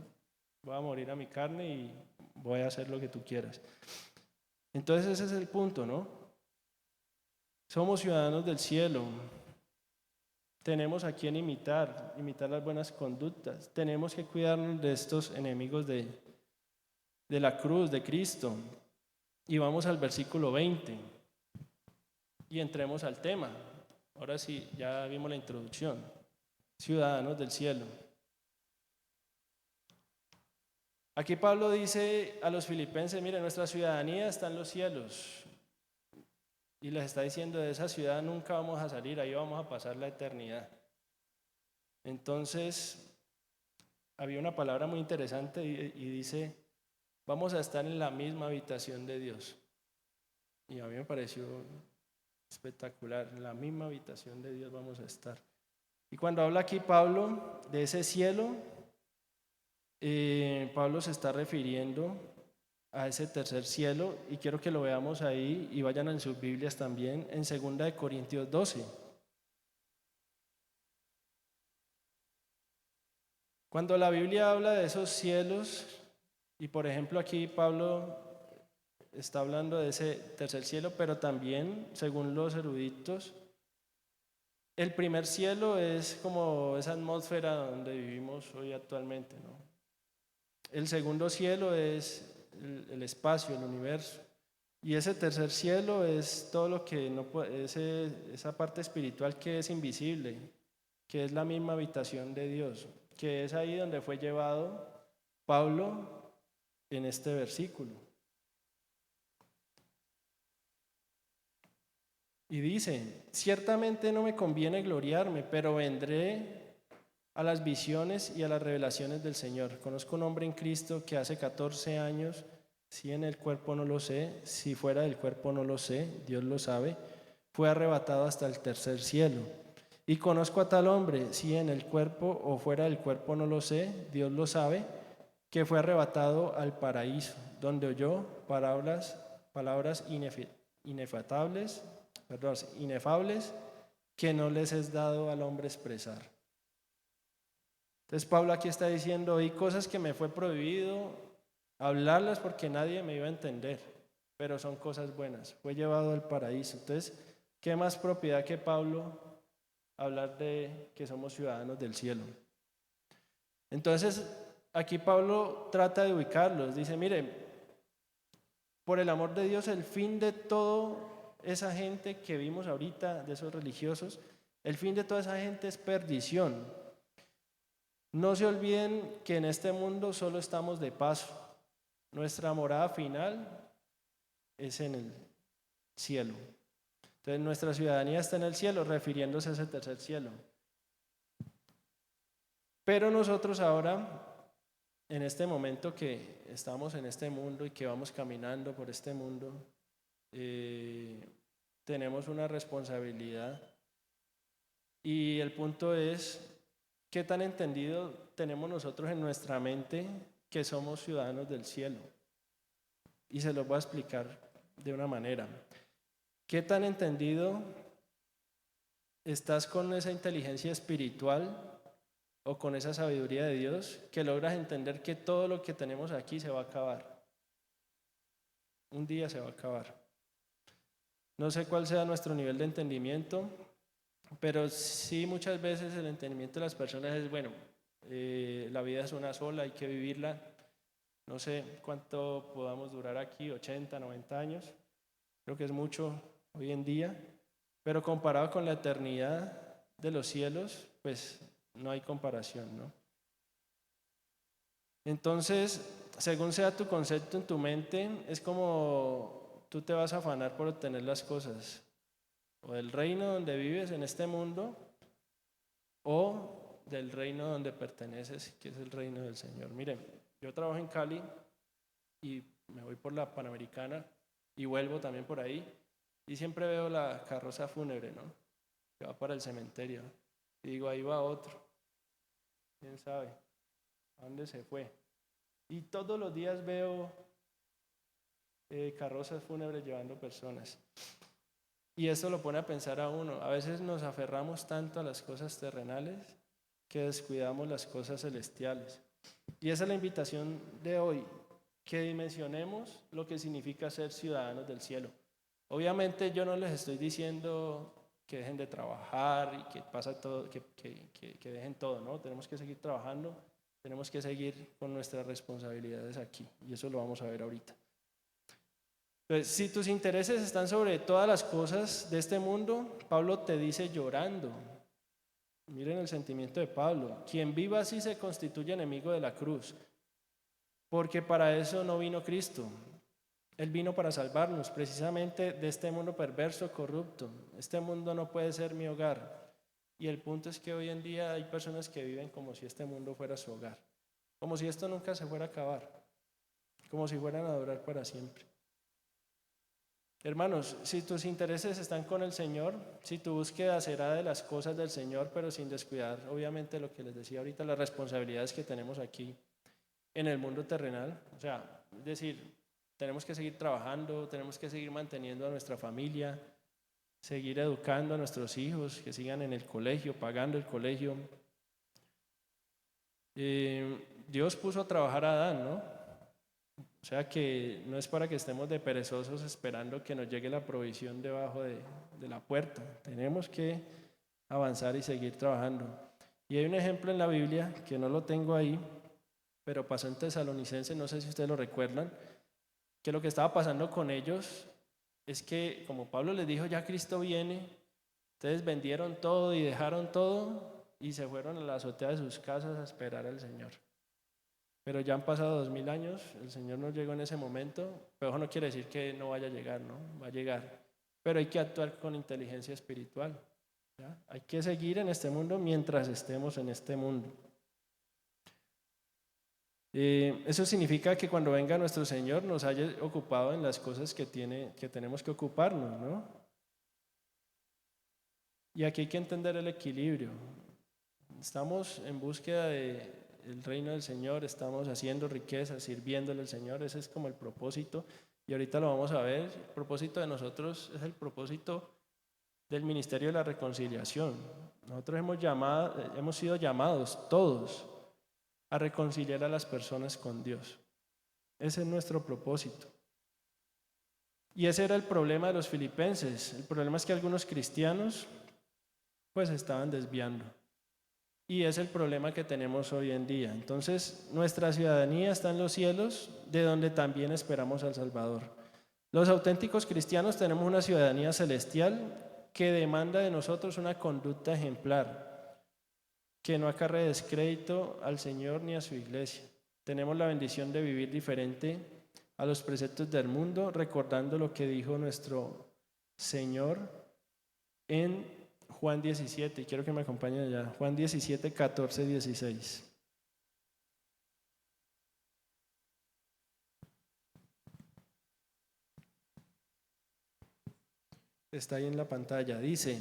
voy a morir a mi carne y voy a hacer lo que tú quieras. Entonces ese es el punto, ¿no? Somos ciudadanos del cielo. Tenemos a quien imitar las buenas conductas. Tenemos que cuidarnos de estos enemigos de la cruz, de Cristo. Y vamos al versículo 20. Y entremos al tema. Ahora sí, ya vimos la introducción. Ciudadanos del cielo. Aquí Pablo dice a los filipenses, miren, nuestra ciudadanía está en los cielos. Y les está diciendo, de esa ciudad nunca vamos a salir, ahí vamos a pasar la eternidad. Entonces, había una palabra muy interesante y dice, vamos a estar en la misma habitación de Dios. Y a mí me pareció espectacular, en la misma habitación de Dios vamos a estar. Y cuando habla aquí Pablo de ese cielo, Pablo se está refiriendo a ese tercer cielo, y quiero que lo veamos ahí y vayan en sus Biblias también en 2 Corintios 12. Cuando la Biblia habla de esos cielos, y por ejemplo aquí Pablo está hablando de ese tercer cielo, pero también, según los eruditos, el primer cielo es como esa atmósfera donde vivimos hoy actualmente, ¿no? El segundo cielo es el espacio, el universo. Y ese tercer cielo es todo lo que no puede, esa parte espiritual que es invisible, que es la misma habitación de Dios, que es ahí donde fue llevado Pablo en este versículo. Y dice, ciertamente no me conviene gloriarme, pero vendré a las visiones y a las revelaciones del Señor. Conozco un hombre en Cristo que hace 14 años, si en el cuerpo no lo sé, si fuera del cuerpo no lo sé, Dios lo sabe, fue arrebatado hasta el tercer cielo. Y conozco a tal hombre, si en el cuerpo o fuera del cuerpo no lo sé, Dios lo sabe, que fue arrebatado al paraíso, donde oyó palabras inefables que no les es dado al hombre expresar. Entonces Pablo aquí está diciendo, hay cosas que me fue prohibido hablarlas porque nadie me iba a entender, pero son cosas buenas, fue llevado al paraíso. Entonces, ¿qué más propiedad que Pablo hablar de que somos ciudadanos del cielo? Entonces, aquí Pablo trata de ubicarlos, dice, mire, por el amor de Dios, el fin de toda esa gente que vimos ahorita, de esos religiosos, el fin de toda esa gente es perdición. No se olviden que en este mundo solo estamos de paso. Nuestra morada final es en cielo. Entonces nuestra ciudadanía está en el cielo, refiriéndose a ese tercer cielo. Pero nosotros ahora, en este momento que estamos en este mundo y que vamos caminando por este mundo, tenemos una responsabilidad. Y el punto es, ¿qué tan entendido tenemos nosotros en nuestra mente que somos ciudadanos del cielo? Y se los voy a explicar de una manera. ¿Qué tan entendido estás con esa inteligencia espiritual o con esa sabiduría de Dios que logras entender que todo lo que tenemos aquí se va a acabar? Un día se va a acabar. No sé cuál sea nuestro nivel de entendimiento, pero sí muchas veces el entendimiento de las personas es, bueno, la vida es una sola, hay que vivirla. No sé cuánto podamos durar aquí, 80, 90 años. Creo que es mucho hoy en día, pero comparado con la eternidad de los cielos, pues no hay comparación, ¿no? Entonces, según sea tu concepto en tu mente, es como tú te vas a afanar por obtener las cosas, o del reino donde vives en este mundo, o del reino donde perteneces, que es el reino del Señor. Miren, yo trabajo en Cali y me voy por la Panamericana y vuelvo también por ahí, y siempre veo la carroza fúnebre, ¿no? Que va para el cementerio. Y digo, ahí va otro. ¿Quién sabe a dónde se fue? Y todos los días veo carrozas fúnebres llevando personas. Y esto lo pone a pensar a uno. A veces nos aferramos tanto a las cosas terrenales que descuidamos las cosas celestiales. Y esa es la invitación de hoy, que dimensionemos lo que significa ser ciudadanos del cielo. Obviamente yo no les estoy diciendo que dejen de trabajar y que pasa todo, que dejen todo, ¿no? Tenemos que seguir trabajando, tenemos que seguir con nuestras responsabilidades aquí, y eso lo vamos a ver ahorita. Entonces, si tus intereses están sobre todas las cosas de este mundo, Pablo te dice llorando. Miren el sentimiento de Pablo: quien viva así se constituye enemigo de la cruz, porque para eso no vino Cristo. Él vino para salvarnos precisamente de este mundo perverso, corrupto. Este mundo no puede ser mi hogar. Y el punto es que hoy en día hay personas que viven como si este mundo fuera su hogar, como si esto nunca se fuera a acabar, como si fueran a durar para siempre. Hermanos, si tus intereses están con el Señor, si tu búsqueda será de las cosas del Señor, pero sin descuidar, obviamente, lo que les decía ahorita, las responsabilidades que tenemos aquí en el mundo terrenal, o sea, es decir, tenemos que seguir trabajando, tenemos que seguir manteniendo a nuestra familia, seguir educando a nuestros hijos, que sigan en el colegio, pagando el colegio. Dios puso a trabajar a Adán, ¿no? O sea que no es para que estemos de perezosos esperando que nos llegue la provisión debajo de la puerta. Tenemos que avanzar y seguir trabajando. Y hay un ejemplo en la Biblia, que no lo tengo ahí, pero pasó en Tesalonicenses, no sé si ustedes lo recuerdan, que lo que estaba pasando con ellos es que, como Pablo les dijo, ya Cristo viene, ustedes vendieron todo y dejaron todo y se fueron a la azotea de sus casas a esperar al Señor. Pero ya han pasado 2000 años, el Señor no llegó en ese momento, pero eso no quiere decir que no vaya a llegar, ¿no? Va a llegar. Pero hay que actuar con inteligencia espiritual, ¿ya? Hay que seguir en este mundo mientras estemos en este mundo. Eso significa que cuando venga nuestro Señor nos haya ocupado en las cosas que tenemos que ocuparnos, ¿no? Y aquí hay que entender el equilibrio. Estamos en búsqueda del reino del Señor, estamos haciendo riquezas, sirviéndole al Señor, ese es como el propósito, y ahorita lo vamos a ver. El propósito de nosotros es el propósito del ministerio de la reconciliación. Nosotros hemos sido llamados todos a reconciliar a las personas con Dios. Ese es nuestro propósito. Y ese era el problema de los filipenses. El problema es que algunos cristianos pues estaban desviando. Y es el problema que tenemos hoy en día. Entonces, nuestra ciudadanía está en los cielos, de donde también esperamos al Salvador. Los auténticos cristianos tenemos una ciudadanía celestial que demanda de nosotros una conducta ejemplar, que no acarree descrédito al Señor ni a su iglesia. Tenemos la bendición de vivir diferente a los preceptos del mundo, recordando lo que dijo nuestro Señor en Juan 17, y quiero que me acompañen allá, Juan 17, 14, 16. Está ahí en la pantalla, dice: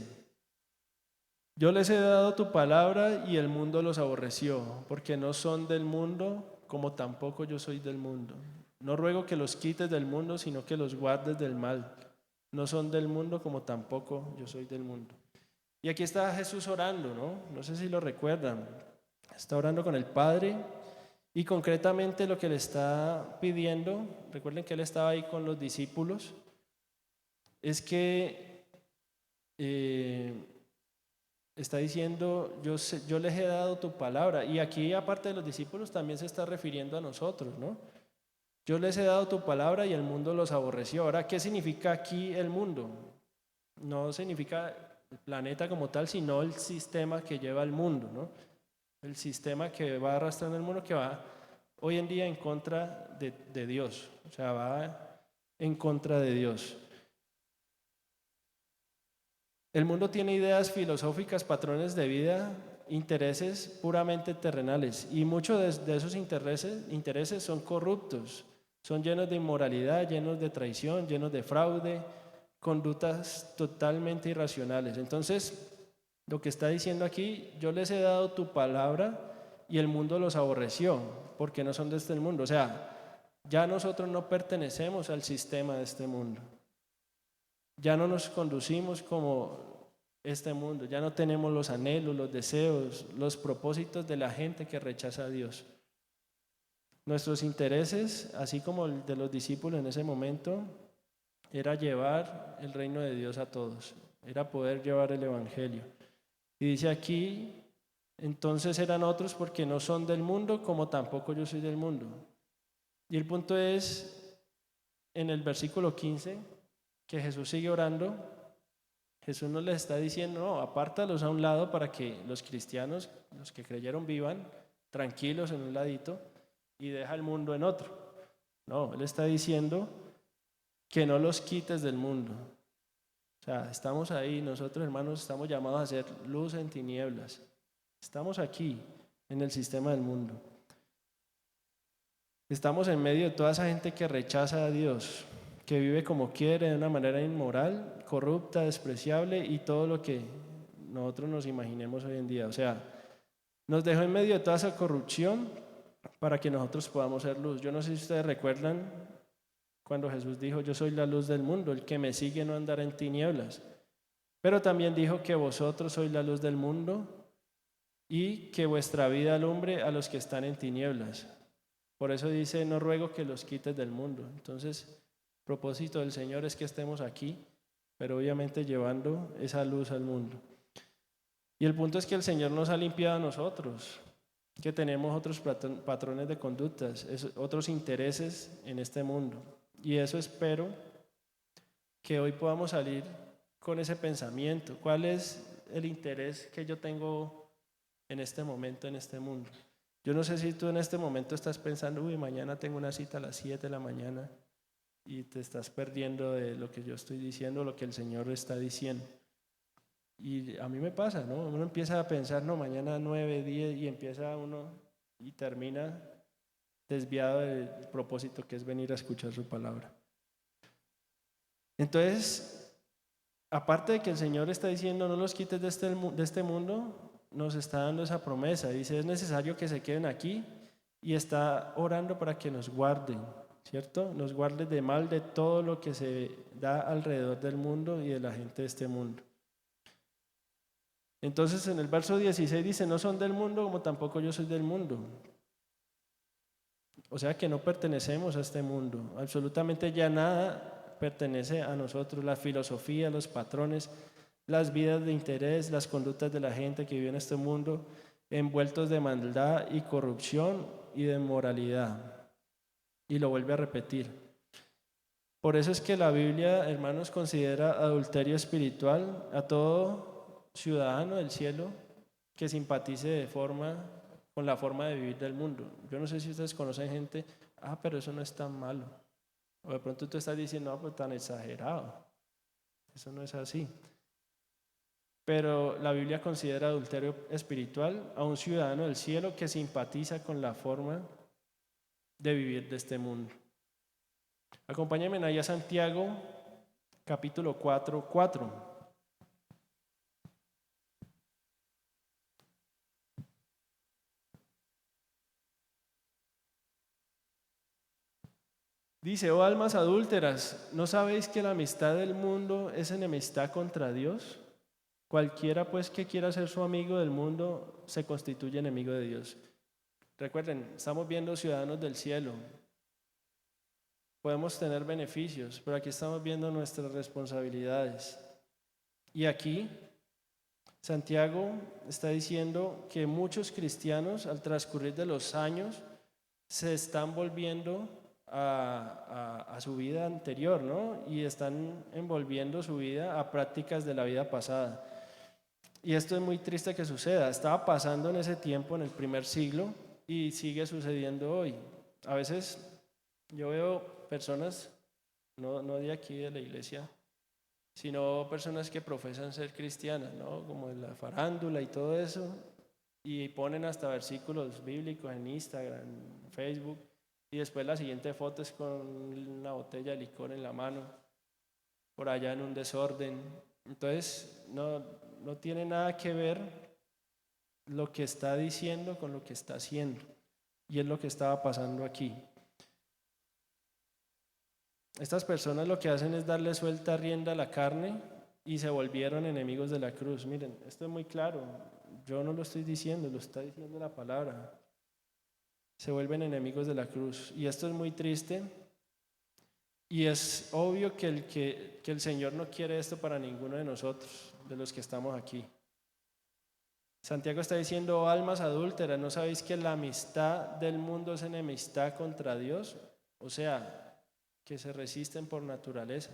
yo les he dado tu palabra y el mundo los aborreció, porque no son del mundo, como tampoco yo soy del mundo. No ruego que los quites del mundo, sino que los guardes del mal. No son del mundo, como tampoco yo soy del mundo. Y aquí está Jesús orando, ¿no? No sé si lo recuerdan. Está orando con el Padre y concretamente lo que le está pidiendo, recuerden que él estaba ahí con los discípulos, es que está diciendo, yo les he dado tu palabra. Y aquí, aparte de los discípulos, también se está refiriendo a nosotros, ¿no? Yo les he dado tu palabra y el mundo los aborreció. Ahora, ¿qué significa aquí el mundo? No significa el planeta como tal, sino el sistema que lleva el mundo, ¿no? El sistema que va arrastrando el mundo, que va hoy en día en contra de Dios. O sea, va en contra de Dios. El mundo tiene ideas filosóficas, patrones de vida, intereses puramente terrenales, y muchos de esos intereses son corruptos, son llenos de inmoralidad, llenos de traición, llenos de fraude, conductas totalmente irracionales. Entonces, lo que está diciendo aquí, yo les he dado tu palabra y el mundo los aborreció, porque no son de este mundo. O sea, ya nosotros no pertenecemos al sistema de este mundo. Ya no nos conducimos como este mundo, ya no tenemos los anhelos, los deseos, los propósitos de la gente que rechaza a Dios. Nuestros intereses, así como el de los discípulos en ese momento, era llevar el reino de Dios a todos, era poder llevar el evangelio. Y dice aquí, entonces eran otros porque no son del mundo, como tampoco yo soy del mundo. Y el punto es, en el versículo 15, que Jesús sigue orando. Jesús no les está diciendo, no, apártalos a un lado para que los cristianos, los que creyeron, vivan tranquilos en un ladito y deja el mundo en otro. No, Él está diciendo que no los quites del mundo. O sea, estamos ahí, nosotros hermanos estamos llamados a ser luz en tinieblas. Estamos aquí, en el sistema del mundo. Estamos en medio de toda esa gente que rechaza a Dios, que vive como quiere, de una manera inmoral, corrupta, despreciable y todo lo que nosotros nos imaginemos hoy en día. O sea, nos dejó en medio de toda esa corrupción para que nosotros podamos ser luz. Yo no sé si ustedes recuerdan cuando Jesús dijo, yo soy la luz del mundo, el que me sigue no andará en tinieblas. Pero también dijo que vosotros sois la luz del mundo y que vuestra vida alumbre a los que están en tinieblas. Por eso dice, no ruego que los quites del mundo. Entonces, el propósito del Señor es que estemos aquí, pero obviamente llevando esa luz al mundo. Y el punto es que el Señor nos ha limpiado a nosotros, que tenemos otros patrones de conductas, otros intereses en este mundo. Y eso espero que hoy podamos salir con ese pensamiento. ¿Cuál es el interés que yo tengo en este momento, en este mundo? Yo no sé si tú en este momento estás pensando, uy, mañana tengo una cita a las 7 de la mañana y te estás perdiendo de lo que yo estoy diciendo, lo que el Señor está diciendo. Y a mí me pasa, ¿no? Uno empieza a pensar, no, mañana 9, 10 y empieza uno y termina desviado del propósito que es venir a escuchar su palabra. Entonces, aparte de que el Señor está diciendo, no los quites de este mundo, nos está dando esa promesa. Dice, es necesario que se queden aquí y está orando para que nos guarden, ¿cierto? Nos guarde de mal de todo lo que se da alrededor del mundo y de la gente de este mundo. Entonces en el verso 16 dice, no son del mundo como tampoco yo soy del mundo. O sea que no pertenecemos a este mundo. Absolutamente ya nada pertenece a nosotros. La filosofía, los patrones, las vidas de interés, las conductas de la gente que vive en este mundo, envueltos de maldad y corrupción y de moralidad. Y lo vuelve a repetir. Por eso es que la Biblia, hermanos, considera adulterio espiritual a todo ciudadano del cielo que simpatice con la forma de vivir del mundo. Yo no sé si ustedes conocen gente, pero eso no es tan malo. O de pronto tú estás diciendo, pues tan exagerado. eso no es así. Pero la Biblia considera adulterio espiritual a un ciudadano del cielo que simpatiza con la forma de vivir de este mundo. Acompáñenme ahí a Santiago, capítulo 4:4. Dice: oh almas adúlteras, ¿no sabéis que la amistad del mundo es enemistad contra Dios? Cualquiera pues que quiera ser su amigo del mundo se constituye enemigo de Dios. Recuerden, estamos viendo ciudadanos del cielo. Podemos tener beneficios, pero aquí estamos viendo nuestras responsabilidades. Y aquí Santiago está diciendo que muchos cristianos al transcurrir de los años se están volviendo a su vida anterior, ¿no? Y están envolviendo su vida a prácticas de la vida pasada. Y esto es muy triste que suceda. Estaba pasando en ese tiempo, en el primer siglo, y sigue sucediendo hoy. A veces yo veo personas, no de aquí de la iglesia, sino personas que profesan ser cristianas, ¿no? Como en la farándula y todo eso, y ponen hasta versículos bíblicos en Instagram, en Facebook, y después la siguiente foto es con una botella de licor en la mano, por allá en un desorden. Entonces, no tiene nada que ver lo que está diciendo con lo que está haciendo. Y es lo que estaba pasando aquí. Estas personas lo que hacen es darle suelta rienda a la carne y se volvieron enemigos de la cruz. Miren, esto es muy claro. Yo no lo estoy diciendo, lo está diciendo la palabra. Se vuelven enemigos de la cruz. Y esto es muy triste. Y es obvio que el Señor no quiere esto para ninguno de nosotros, de los que estamos aquí. Santiago está diciendo: oh, almas adúlteras, ¿no sabéis que la amistad del mundo es enemistad contra Dios? O sea, que se resisten por naturaleza.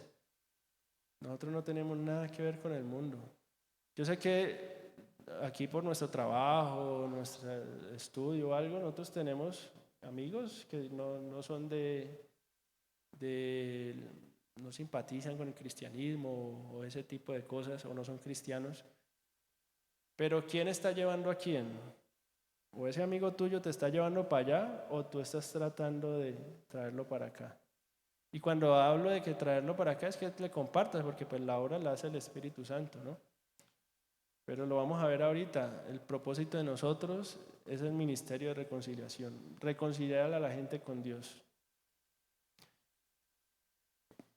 Nosotros no tenemos nada que ver con el mundo. Yo sé que aquí por nuestro trabajo, nuestro estudio o algo, nosotros tenemos amigos que no son no simpatizan con el cristianismo o ese tipo de cosas, o no son cristianos. Pero ¿quién está llevando a quién? O ese amigo tuyo te está llevando para allá, o tú estás tratando de traerlo para acá. Y cuando hablo de que traerlo para acá es que le compartas, porque pues la obra la hace el Espíritu Santo, ¿no? Pero lo vamos a ver ahorita. El propósito de nosotros es el ministerio de reconciliación, reconciliar a la gente con Dios.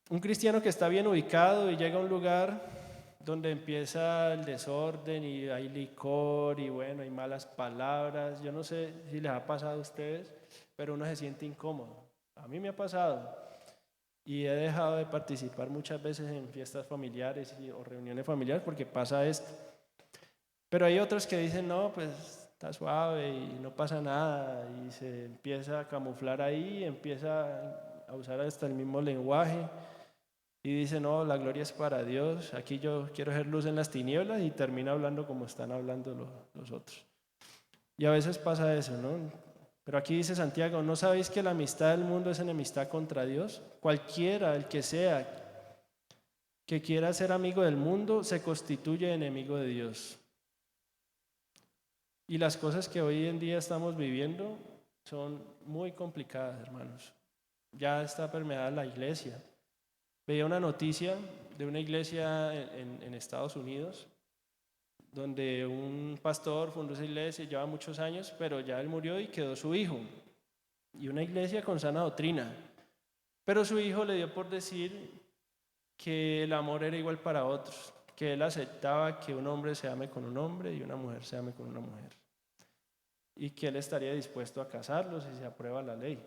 Un cristiano que está bien ubicado y llega a un lugar donde empieza el desorden y hay licor y bueno, hay malas palabras. Yo no sé si les ha pasado a ustedes, pero uno se siente incómodo. A mí me ha pasado. Y he dejado de participar muchas veces en fiestas familiares o reuniones familiares porque pasa esto. Pero hay otros que dicen: no, pues está suave y no pasa nada, y se empieza a camuflar ahí, empieza a usar hasta el mismo lenguaje y dice: no, la gloria es para Dios, aquí yo quiero hacer luz en las tinieblas, y termina hablando como están hablando los otros. Y a veces pasa eso, ¿no? Pero aquí dice Santiago: ¿no sabéis que la amistad del mundo es enemistad contra Dios? Cualquiera, el que sea, que quiera ser amigo del mundo, se constituye enemigo de Dios. Y las cosas que hoy en día estamos viviendo son muy complicadas, hermanos. Ya está permeada la iglesia. Veía una noticia de una iglesia en Estados Unidos, donde un pastor fundó esa iglesia, lleva muchos años, pero ya él murió y quedó su hijo. Y una iglesia con sana doctrina. Pero su hijo le dio por decir que el amor era igual para otros, que él aceptaba que un hombre se ame con un hombre y una mujer se ame con una mujer, y que él estaría dispuesto a casarlos si se aprueba la ley.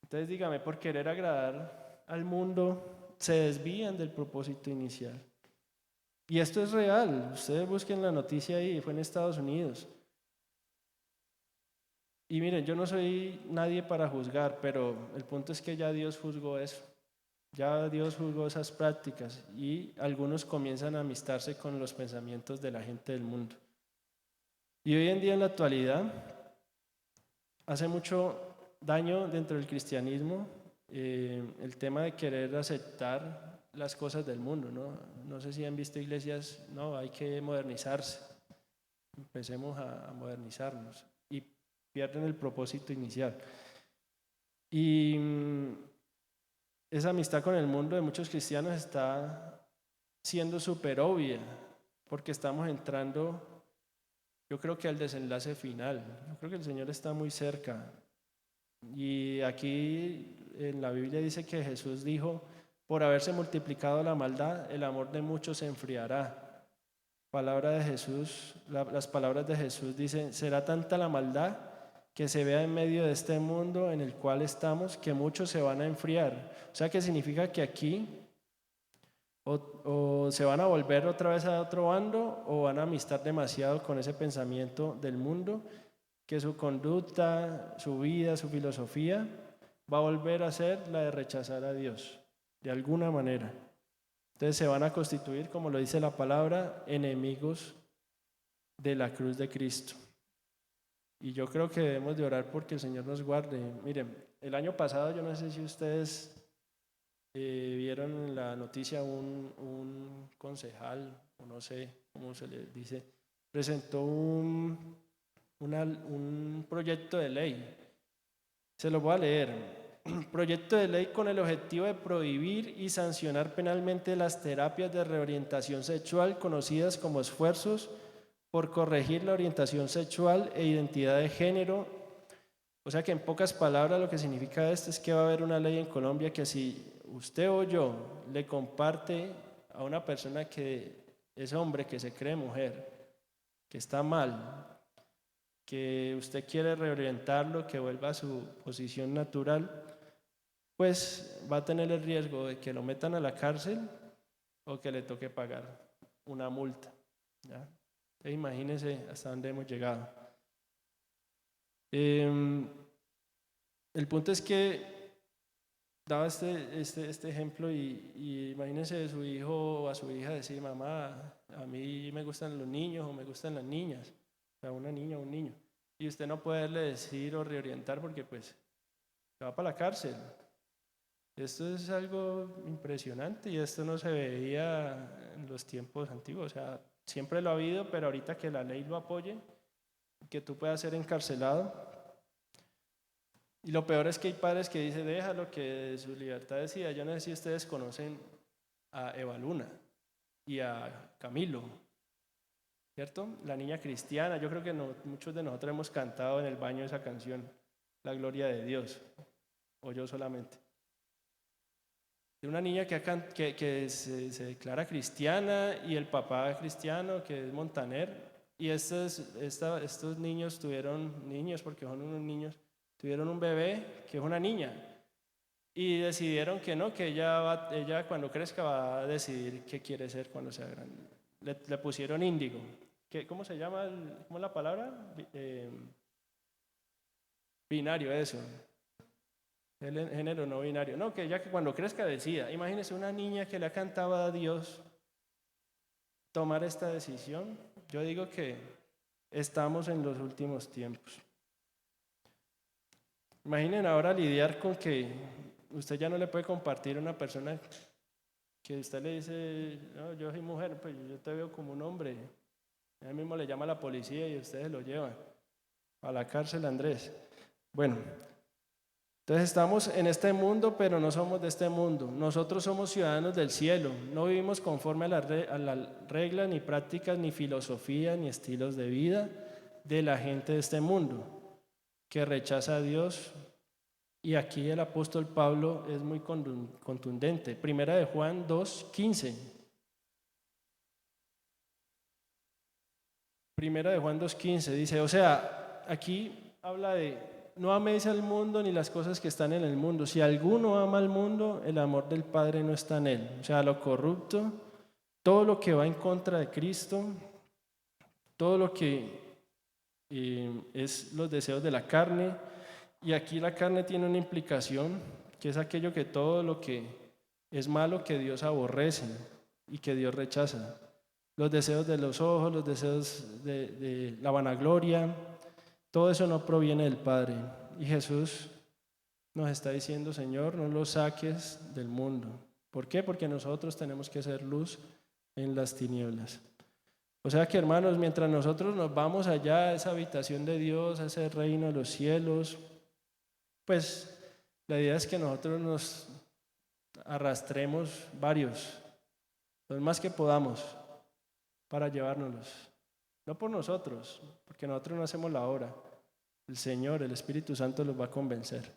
Entonces dígame, por querer agradar al mundo se desvían del propósito inicial. Y esto es real. Ustedes busquen la noticia ahí, fue en Estados Unidos. Y miren, yo no soy nadie para juzgar, pero el punto es que ya Dios juzgó eso. Ya Dios juzgó esas prácticas, y algunos comienzan a amistarse con los pensamientos de la gente del mundo. Y hoy en día, en la actualidad, hace mucho daño dentro del cristianismo el tema de querer aceptar las cosas del mundo, ¿no? No sé si han visto iglesias, no, hay que modernizarse. Empecemos a modernizarnos y pierden el propósito inicial. Y esa amistad con el mundo de muchos cristianos está siendo súper obvia, porque estamos entrando, yo creo que al desenlace final. Yo creo que el Señor está muy cerca. Y aquí en la Biblia dice que Jesús dijo: por haberse multiplicado la maldad, el amor de muchos se enfriará. Palabra de Jesús, las palabras de Jesús dicen: será tanta la maldad que se vea en medio de este mundo en el cual estamos, que muchos se van a enfriar. O sea, que significa que aquí o se van a volver otra vez a otro bando, o van a amistar demasiado con ese pensamiento del mundo, que su conducta, su vida, su filosofía va a volver a ser la de rechazar a Dios, de alguna manera. Entonces se van a constituir, como lo dice la palabra, enemigos de la cruz de Cristo. Y yo creo que debemos de orar porque el Señor nos guarde. Miren, el año pasado, yo no sé si ustedes vieron en la noticia, un concejal, o no sé cómo se le dice, presentó un proyecto de ley. Se lo voy a leer. Proyecto de ley con el objetivo de prohibir y sancionar penalmente las terapias de reorientación sexual conocidas como esfuerzos por corregir la orientación sexual e identidad de género. O sea que en pocas palabras lo que significa esto es que va a haber una ley en Colombia que si usted o yo le comparte a una persona que es hombre, que se cree mujer, que está mal, que usted quiere reorientarlo, que vuelva a su posición natural, pues va a tener el riesgo de que lo metan a la cárcel o que le toque pagar una multa, ¿ya? Entonces imagínense hasta dónde hemos llegado. El punto es que daba este ejemplo y imagínense a su hijo o a su hija decir: mamá, a mí me gustan los niños o me gustan las niñas, o sea, una niña o un niño, y usted no poderle decir o reorientar porque pues se va para la cárcel. Esto es algo impresionante y esto no se veía en los tiempos antiguos. O sea, siempre lo ha habido, pero ahorita que la ley lo apoye, que tú puedas ser encarcelado. Y lo peor es que hay padres que dicen: déjalo, que su libertad decida. Yo no sé si ustedes conocen a Eva Luna y a Camilo, ¿cierto? La niña cristiana. Yo creo que muchos de nosotros hemos cantado en el baño esa canción, La Gloria de Dios, o yo solamente. De una niña que se declara cristiana y el papá cristiano, que es Montaner, y estos niños porque son unos niños, tuvieron un bebé que es una niña, y decidieron que no, que ella cuando crezca va a decidir qué quiere ser cuando sea grande. Le pusieron Índigo. ¿Cómo se llama? ¿Cómo es la palabra? Binario, eso. El género no binario. No, que ella que cuando crezca decida. Imagínense una niña que le ha cantado a Dios tomar esta decisión. Yo digo que estamos en los últimos tiempos. Imaginen ahora lidiar con que usted ya no le puede compartir a una persona que usted le dice: no, yo soy mujer, pues yo te veo como un hombre. Él mismo le llama a la policía y ustedes lo llevan a la cárcel, Andrés. Bueno, entonces estamos en este mundo, pero no somos de este mundo. Nosotros somos ciudadanos del cielo. No vivimos conforme a las reglas, ni prácticas, ni filosofía, ni estilos de vida de la gente de este mundo, que rechaza a Dios. Y aquí el apóstol Pablo es muy contundente. Primera de Juan 2:15. Primera de Juan 2:15 dice, o sea, aquí habla de: no améis al mundo ni las cosas que están en el mundo. Si alguno ama al mundo, el amor del Padre no está en él. O sea, lo corrupto, todo lo que va en contra de Cristo, todo lo que es los deseos de la carne. Y aquí la carne tiene una implicación, que es aquello que todo lo que es malo que Dios aborrece y que Dios rechaza. Los deseos de los ojos, los deseos de la vanagloria, todo eso no proviene del Padre. Y Jesús nos está diciendo: Señor, no lo saques del mundo, ¿Por qué? Porque nosotros tenemos que ser luz en las tinieblas. O sea que, hermanos, mientras nosotros nos vamos allá a esa habitación de Dios, a ese reino de los cielos, pues la idea es que nosotros nos arrastremos varios, los más que podamos, para llevárnoslos. No por nosotros, porque nosotros no hacemos la obra. El Señor, el Espíritu Santo los va a convencer,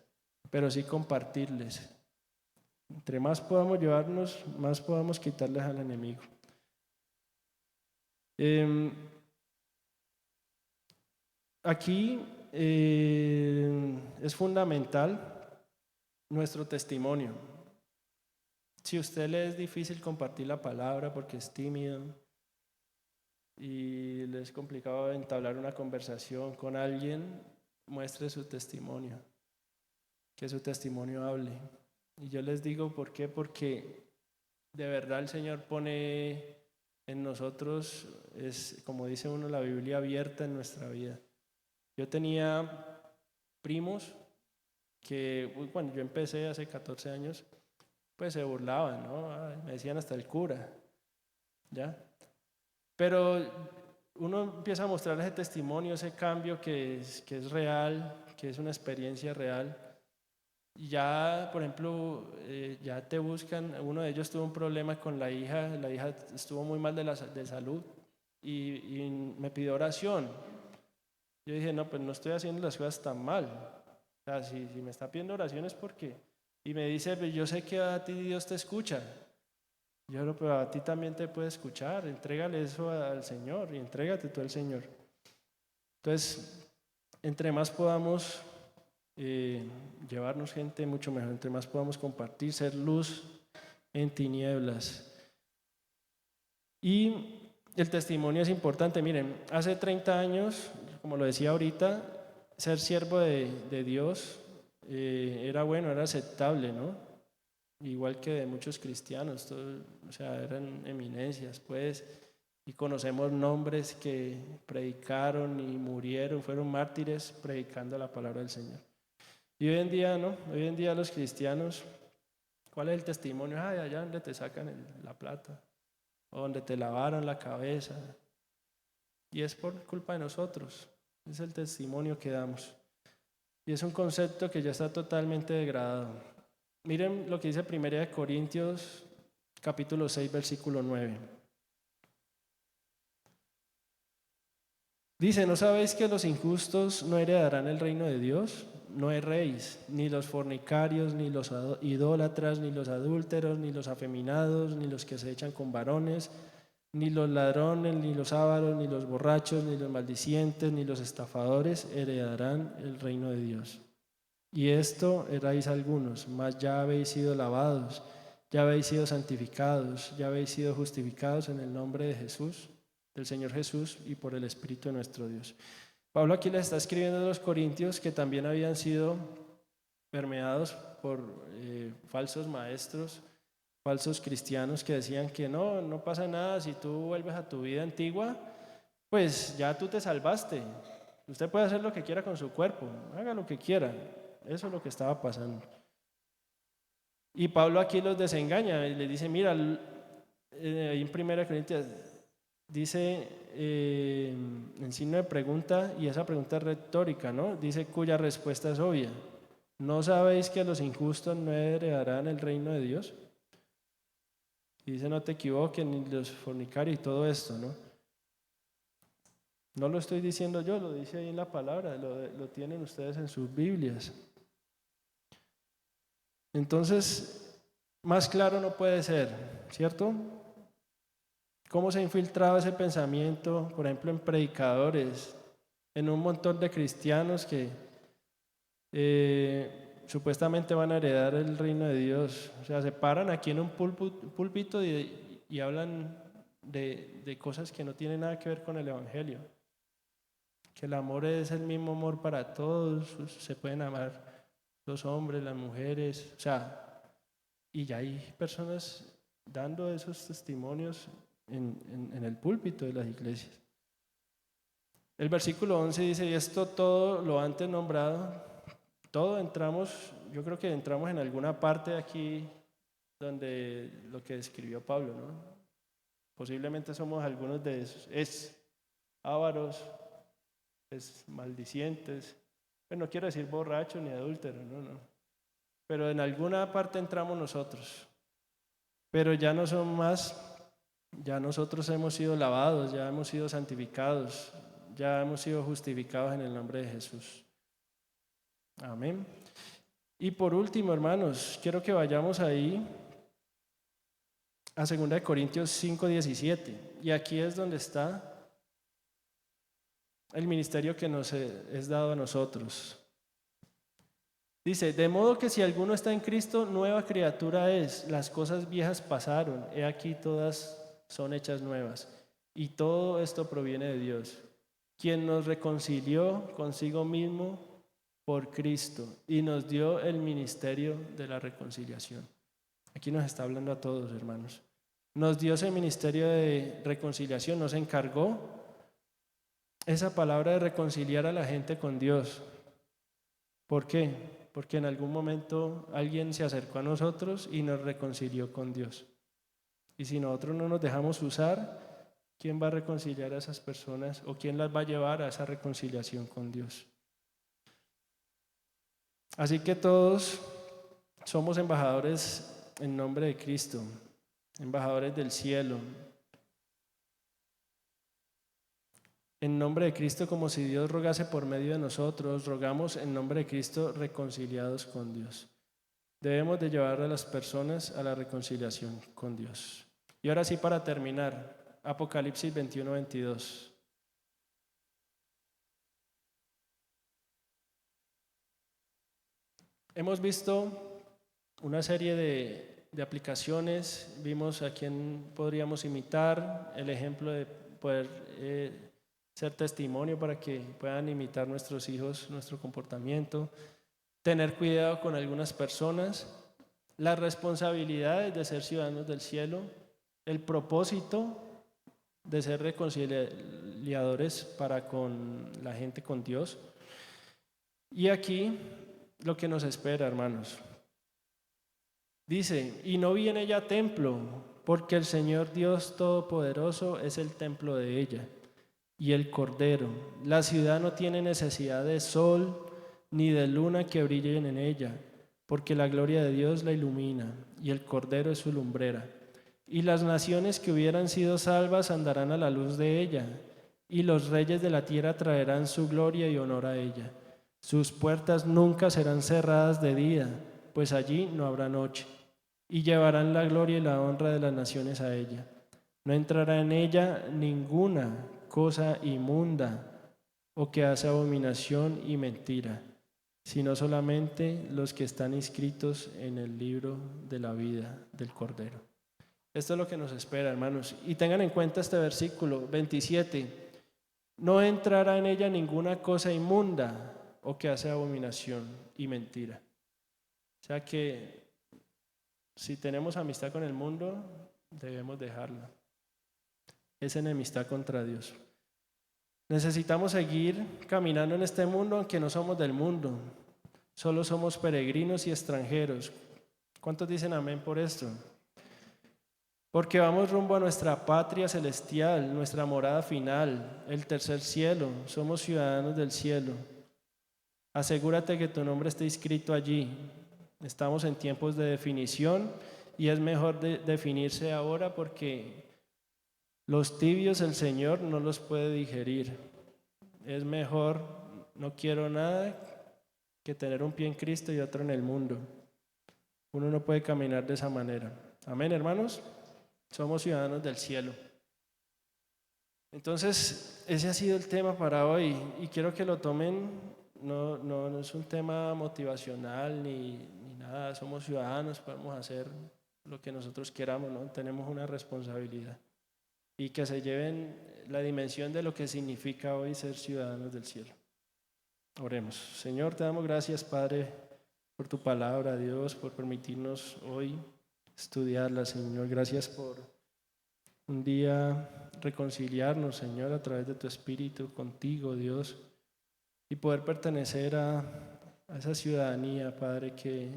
pero sí compartirles. Entre más podamos llevarnos, más podamos quitarles al enemigo. Aquí es fundamental nuestro testimonio. Si a usted le es difícil compartir la palabra porque es tímido y le es complicado entablar una conversación con alguien, muestre su testimonio, que su testimonio hable. Y yo les digo por qué, porque de verdad el Señor pone en nosotros, es como dice uno, la Biblia abierta en nuestra vida. Yo tenía primos que cuando yo empecé hace 14 años, pues se burlaban, ¿no? Me decían hasta el cura, ¿ya? Pero uno empieza a mostrar ese testimonio, ese cambio que es real, que es una experiencia real. Y ya, por ejemplo, ya te buscan, uno de ellos tuvo un problema con la hija estuvo muy mal de salud y me pidió oración. Yo dije, no, pues no estoy haciendo las cosas tan mal. O sea, si me está pidiendo oraciones, ¿por qué? Y me dice, pues yo sé que a ti Dios te escucha. Yo no, pero a ti también te puede escuchar. Entrégale eso al Señor y entrégate tú al Señor. Entonces, entre más podamos llevarnos gente, mucho mejor. Entre más podamos compartir, ser luz en tinieblas. Y el testimonio es importante. Miren, hace 30 años, como lo decía ahorita, ser siervo de Dios era bueno, era aceptable, ¿no? Igual que de muchos cristianos, o sea, eran eminencias, pues, y conocemos nombres que predicaron y murieron, fueron mártires predicando la palabra del Señor. Y hoy en día, ¿no? Hoy en día los cristianos, ¿cuál es el testimonio? Ay, allá donde te sacan la plata, o donde te lavaron la cabeza, y es por culpa de nosotros, es el testimonio que damos. Y es un concepto que ya está totalmente degradado. Miren lo que dice 1 Corintios capítulo 6, versículo 9. Dice, ¿no sabéis que los injustos no heredarán el reino de Dios? No erréis, ni los fornicarios, ni los idólatras, ni los adúlteros, ni los afeminados, ni los que se echan con varones, ni los ladrones, ni los ávaros, ni los borrachos, ni los maldicientes, ni los estafadores heredarán el reino de Dios. Y esto erais algunos, mas ya habéis sido lavados, ya habéis sido santificados, ya habéis sido justificados en el nombre de Jesús, del Señor Jesús y por el Espíritu de nuestro Dios. Pablo aquí les está escribiendo a los corintios que también habían sido permeados por falsos maestros, falsos cristianos que decían que no pasa nada, si tú vuelves a tu vida antigua, pues ya tú te salvaste. Usted puede hacer lo que quiera con su cuerpo, haga lo que quiera. Eso es lo que estaba pasando. Y Pablo aquí los desengaña y le dice, mira, ahí en 1 Corintios dice en signo de pregunta, y esa pregunta es retórica, ¿no? Dice cuya respuesta es obvia. ¿No sabéis que los injustos no heredarán el reino de Dios? Y dice, no te equivoques, ni los fornicarios y todo esto, ¿no? No lo estoy diciendo yo, lo dice ahí en la palabra, lo tienen ustedes en sus Biblias. Entonces, más claro no puede ser, ¿cierto? ¿Cómo se ha infiltrado ese pensamiento, por ejemplo, en predicadores, en un montón de cristianos que supuestamente van a heredar el reino de Dios? O sea, se paran aquí en un púlpito y hablan de cosas que no tienen nada que ver con el Evangelio. Que el amor es el mismo amor para todos, se pueden amar los hombres, las mujeres, o sea, y ya hay personas dando esos testimonios en el púlpito de las iglesias. El versículo 11 dice, y esto todo lo antes nombrado, todo entramos, yo creo que entramos en alguna parte de aquí donde lo que describió Pablo, ¿no? Posiblemente somos algunos de esos, ávaros, maldicientes, pues no quiero decir borrachos ni adúlteros, no, pero en alguna parte entramos nosotros, pero ya no son más, ya nosotros hemos sido lavados, ya hemos sido santificados, ya hemos sido justificados en el nombre de Jesús. Amén. Y por último, hermanos, quiero que vayamos ahí a 2 Corintios 5:17, y aquí es donde está el ministerio que nos es dado a nosotros. Dice, de modo que si alguno está en Cristo, nueva criatura es, las cosas viejas pasaron, he aquí todas son hechas nuevas, y todo esto proviene de Dios, quien nos reconcilió consigo mismo por Cristo y nos dio el ministerio de la reconciliación. Aquí nos está hablando a todos, hermanos. Nos dio ese ministerio de reconciliación, nos encargó esa palabra de reconciliar a la gente con Dios. ¿Por qué? Porque en algún momento alguien se acercó a nosotros y nos reconcilió con Dios. Y si nosotros no nos dejamos usar, ¿quién va a reconciliar a esas personas o quién las va a llevar a esa reconciliación con Dios? Así que todos somos embajadores en nombre de Cristo, embajadores del cielo. En nombre de Cristo, como si Dios rogase por medio de nosotros, rogamos en nombre de Cristo reconciliados con Dios. Debemos de llevar a las personas a la reconciliación con Dios. Y ahora sí, para terminar, Apocalipsis 21:22. Hemos visto una serie de aplicaciones, vimos a quién podríamos imitar, el ejemplo de poder ser testimonio para que puedan imitar nuestros hijos nuestro comportamiento, tener cuidado con algunas personas, las responsabilidades de ser ciudadanos del cielo, el propósito de ser reconciliadores para con la gente, con Dios. Y aquí lo que nos espera, hermanos. Dice, y no viene ya templo, porque el Señor Dios Todopoderoso es el templo de ella, y el Cordero. La ciudad no tiene necesidad de sol ni de luna que brillen en ella, porque la gloria de Dios la ilumina, y el Cordero es su lumbrera. Y las naciones que hubieran sido salvas andarán a la luz de ella, y los reyes de la tierra traerán su gloria y honor a ella. Sus puertas nunca serán cerradas de día, pues allí no habrá noche, y llevarán la gloria y la honra de las naciones a ella. No entrará en ella ninguna cosa inmunda o que hace abominación y mentira, sino solamente los que están inscritos en el libro de la vida del Cordero. Esto es lo que nos espera, hermanos. Y tengan en cuenta este versículo 27. No entrará en ella ninguna cosa inmunda o que hace abominación y mentira. O sea que si tenemos amistad con el mundo, debemos dejarla. Es enemistad contra Dios. Necesitamos seguir caminando en este mundo aunque no somos del mundo. Solo somos peregrinos y extranjeros. ¿Cuántos dicen amén por esto? Porque vamos rumbo a nuestra patria celestial, nuestra morada final, el tercer cielo. Somos ciudadanos del cielo. Asegúrate que tu nombre esté inscrito allí. Estamos en tiempos de definición y es mejor definirse ahora porque los tibios el Señor no los puede digerir. Es mejor, no quiero nada que tener un pie en Cristo y otro en el mundo. Uno no puede caminar de esa manera. Amén, hermanos. Somos ciudadanos del cielo. Entonces, ese ha sido el tema para hoy y quiero que lo tomen. No es un tema motivacional ni nada. Somos ciudadanos, podemos hacer lo que nosotros queramos, ¿no? Tenemos una responsabilidad. Y que se lleven la dimensión de lo que significa hoy ser ciudadanos del cielo. Oremos. Señor, te damos gracias, Padre, por tu palabra, Dios, por permitirnos hoy estudiarla, Señor. Gracias por un día reconciliarnos, Señor, a través de tu Espíritu contigo, Dios, y poder pertenecer a esa ciudadanía, Padre, que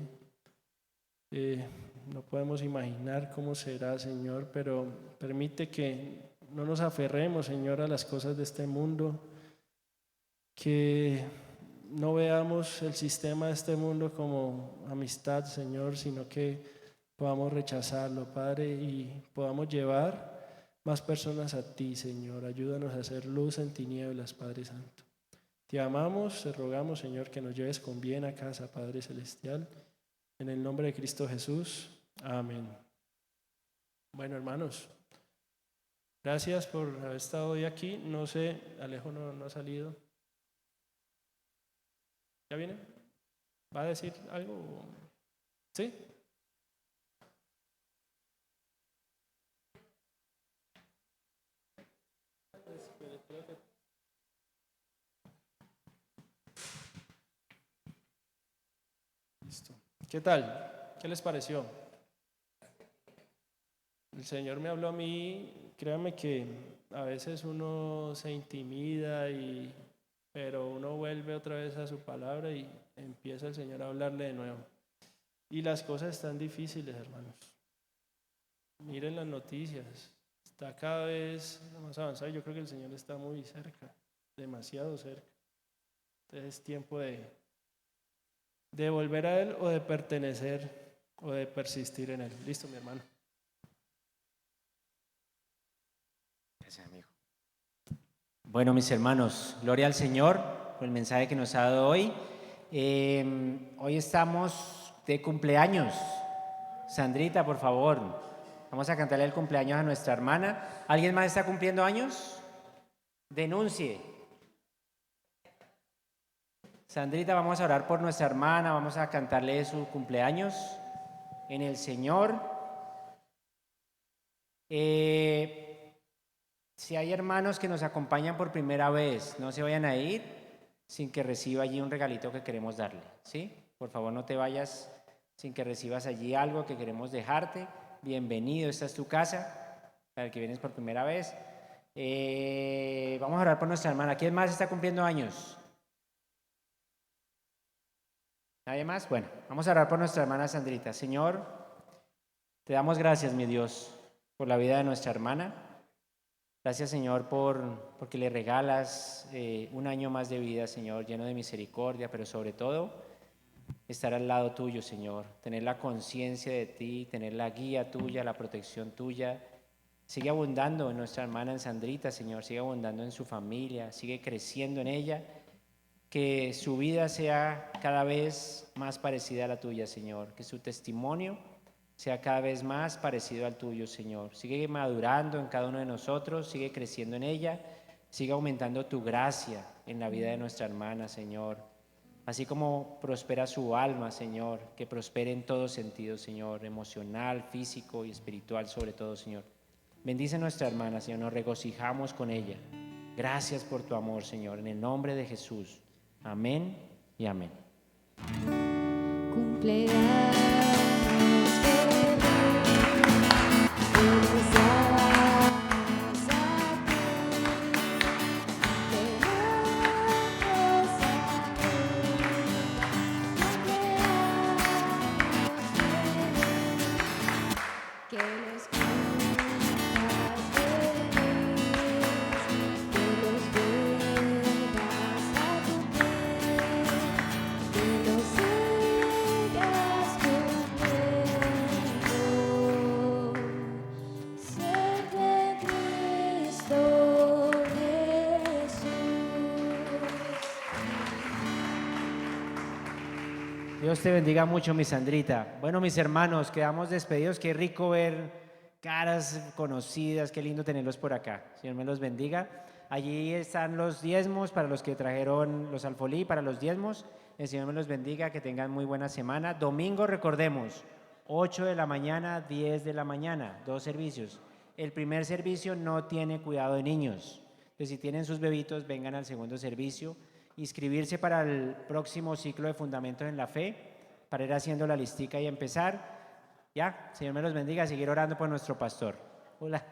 no podemos imaginar cómo será, Señor, pero permite que no nos aferremos, Señor, a las cosas de este mundo, que no veamos el sistema de este mundo como amistad, Señor, sino que podamos rechazarlo, Padre, y podamos llevar más personas a ti, Señor. Ayúdanos a hacer luz en tinieblas, Padre Santo. Te amamos, te rogamos, Señor, que nos lleves con bien a casa, Padre Celestial. En el nombre de Cristo Jesús. Amén. Bueno, hermanos, gracias por haber estado hoy aquí. No sé, Alejo no ha salido. ¿Ya viene? ¿Va a decir algo? ¿Sí? Listo. ¿Qué tal? ¿Qué les pareció? El Señor me habló a mí, créanme que a veces uno se intimida, pero uno vuelve otra vez a su palabra y empieza el Señor a hablarle de nuevo. Y las cosas están difíciles, hermanos. Miren las noticias, está cada vez más avanzado. Yo creo que el Señor está muy cerca, demasiado cerca. Entonces es tiempo de volver a Él o de pertenecer o de persistir en Él. Listo, mi hermano. Gracias, amigo. Bueno, mis hermanos, gloria al Señor por el mensaje que nos ha dado hoy. Hoy estamos de cumpleaños. Sandrita, por favor, vamos a cantarle el cumpleaños a nuestra hermana. ¿Alguien más está cumpliendo años? Denuncie. Sandrita, vamos a orar por nuestra hermana, vamos a cantarle su cumpleaños en el Señor. Si hay hermanos que nos acompañan por primera vez, no se vayan a ir sin que reciba allí un regalito que queremos darle, ¿sí? Por favor, no te vayas sin que recibas allí algo que queremos dejarte. Bienvenido, esta es tu casa, para el que vienes por primera vez. Vamos a orar por nuestra hermana. ¿Quién más está cumpliendo años? ¿Nadie más? Bueno, vamos a orar por nuestra hermana Sandrita. Señor, te damos gracias, mi Dios, por la vida de nuestra hermana. Gracias, Señor, porque le regalas un año más de vida, Señor, lleno de misericordia, pero sobre todo estar al lado tuyo, Señor, tener la conciencia de ti, tener la guía tuya, la protección tuya. Sigue abundando en nuestra hermana en Sandrita, Señor, sigue abundando en su familia, sigue creciendo en ella, que su vida sea cada vez más parecida a la tuya, Señor, que su testimonio sea cada vez más parecido al tuyo, Señor. Sigue madurando en cada uno de nosotros, sigue creciendo en ella, sigue aumentando tu gracia en la vida de nuestra hermana, Señor. Así como prospera su alma, Señor, que prospere en todo sentido, Señor, emocional, físico y espiritual sobre todo, Señor. Bendice a nuestra hermana, Señor, nos regocijamos con ella. Gracias por tu amor, Señor, en el nombre de Jesús. Amén y amén. Cumpleaños. Dios te bendiga mucho, mi Sandrita. Bueno, mis hermanos, quedamos despedidos. Qué rico ver caras conocidas, qué lindo tenerlos por acá. Señor me los bendiga. Allí están los diezmos para los que trajeron los alfolí, para los diezmos. El Señor me los bendiga, que tengan muy buena semana. Domingo, recordemos, 8 de la mañana, 10 de la mañana, 2 servicios. El primer servicio no tiene cuidado de niños. Entonces, si tienen sus bebitos, vengan al segundo servicio. Inscribirse para el próximo ciclo de Fundamentos en la Fe, para ir haciendo la listica y empezar. Ya, Señor me los bendiga, seguir orando por nuestro pastor. Hola.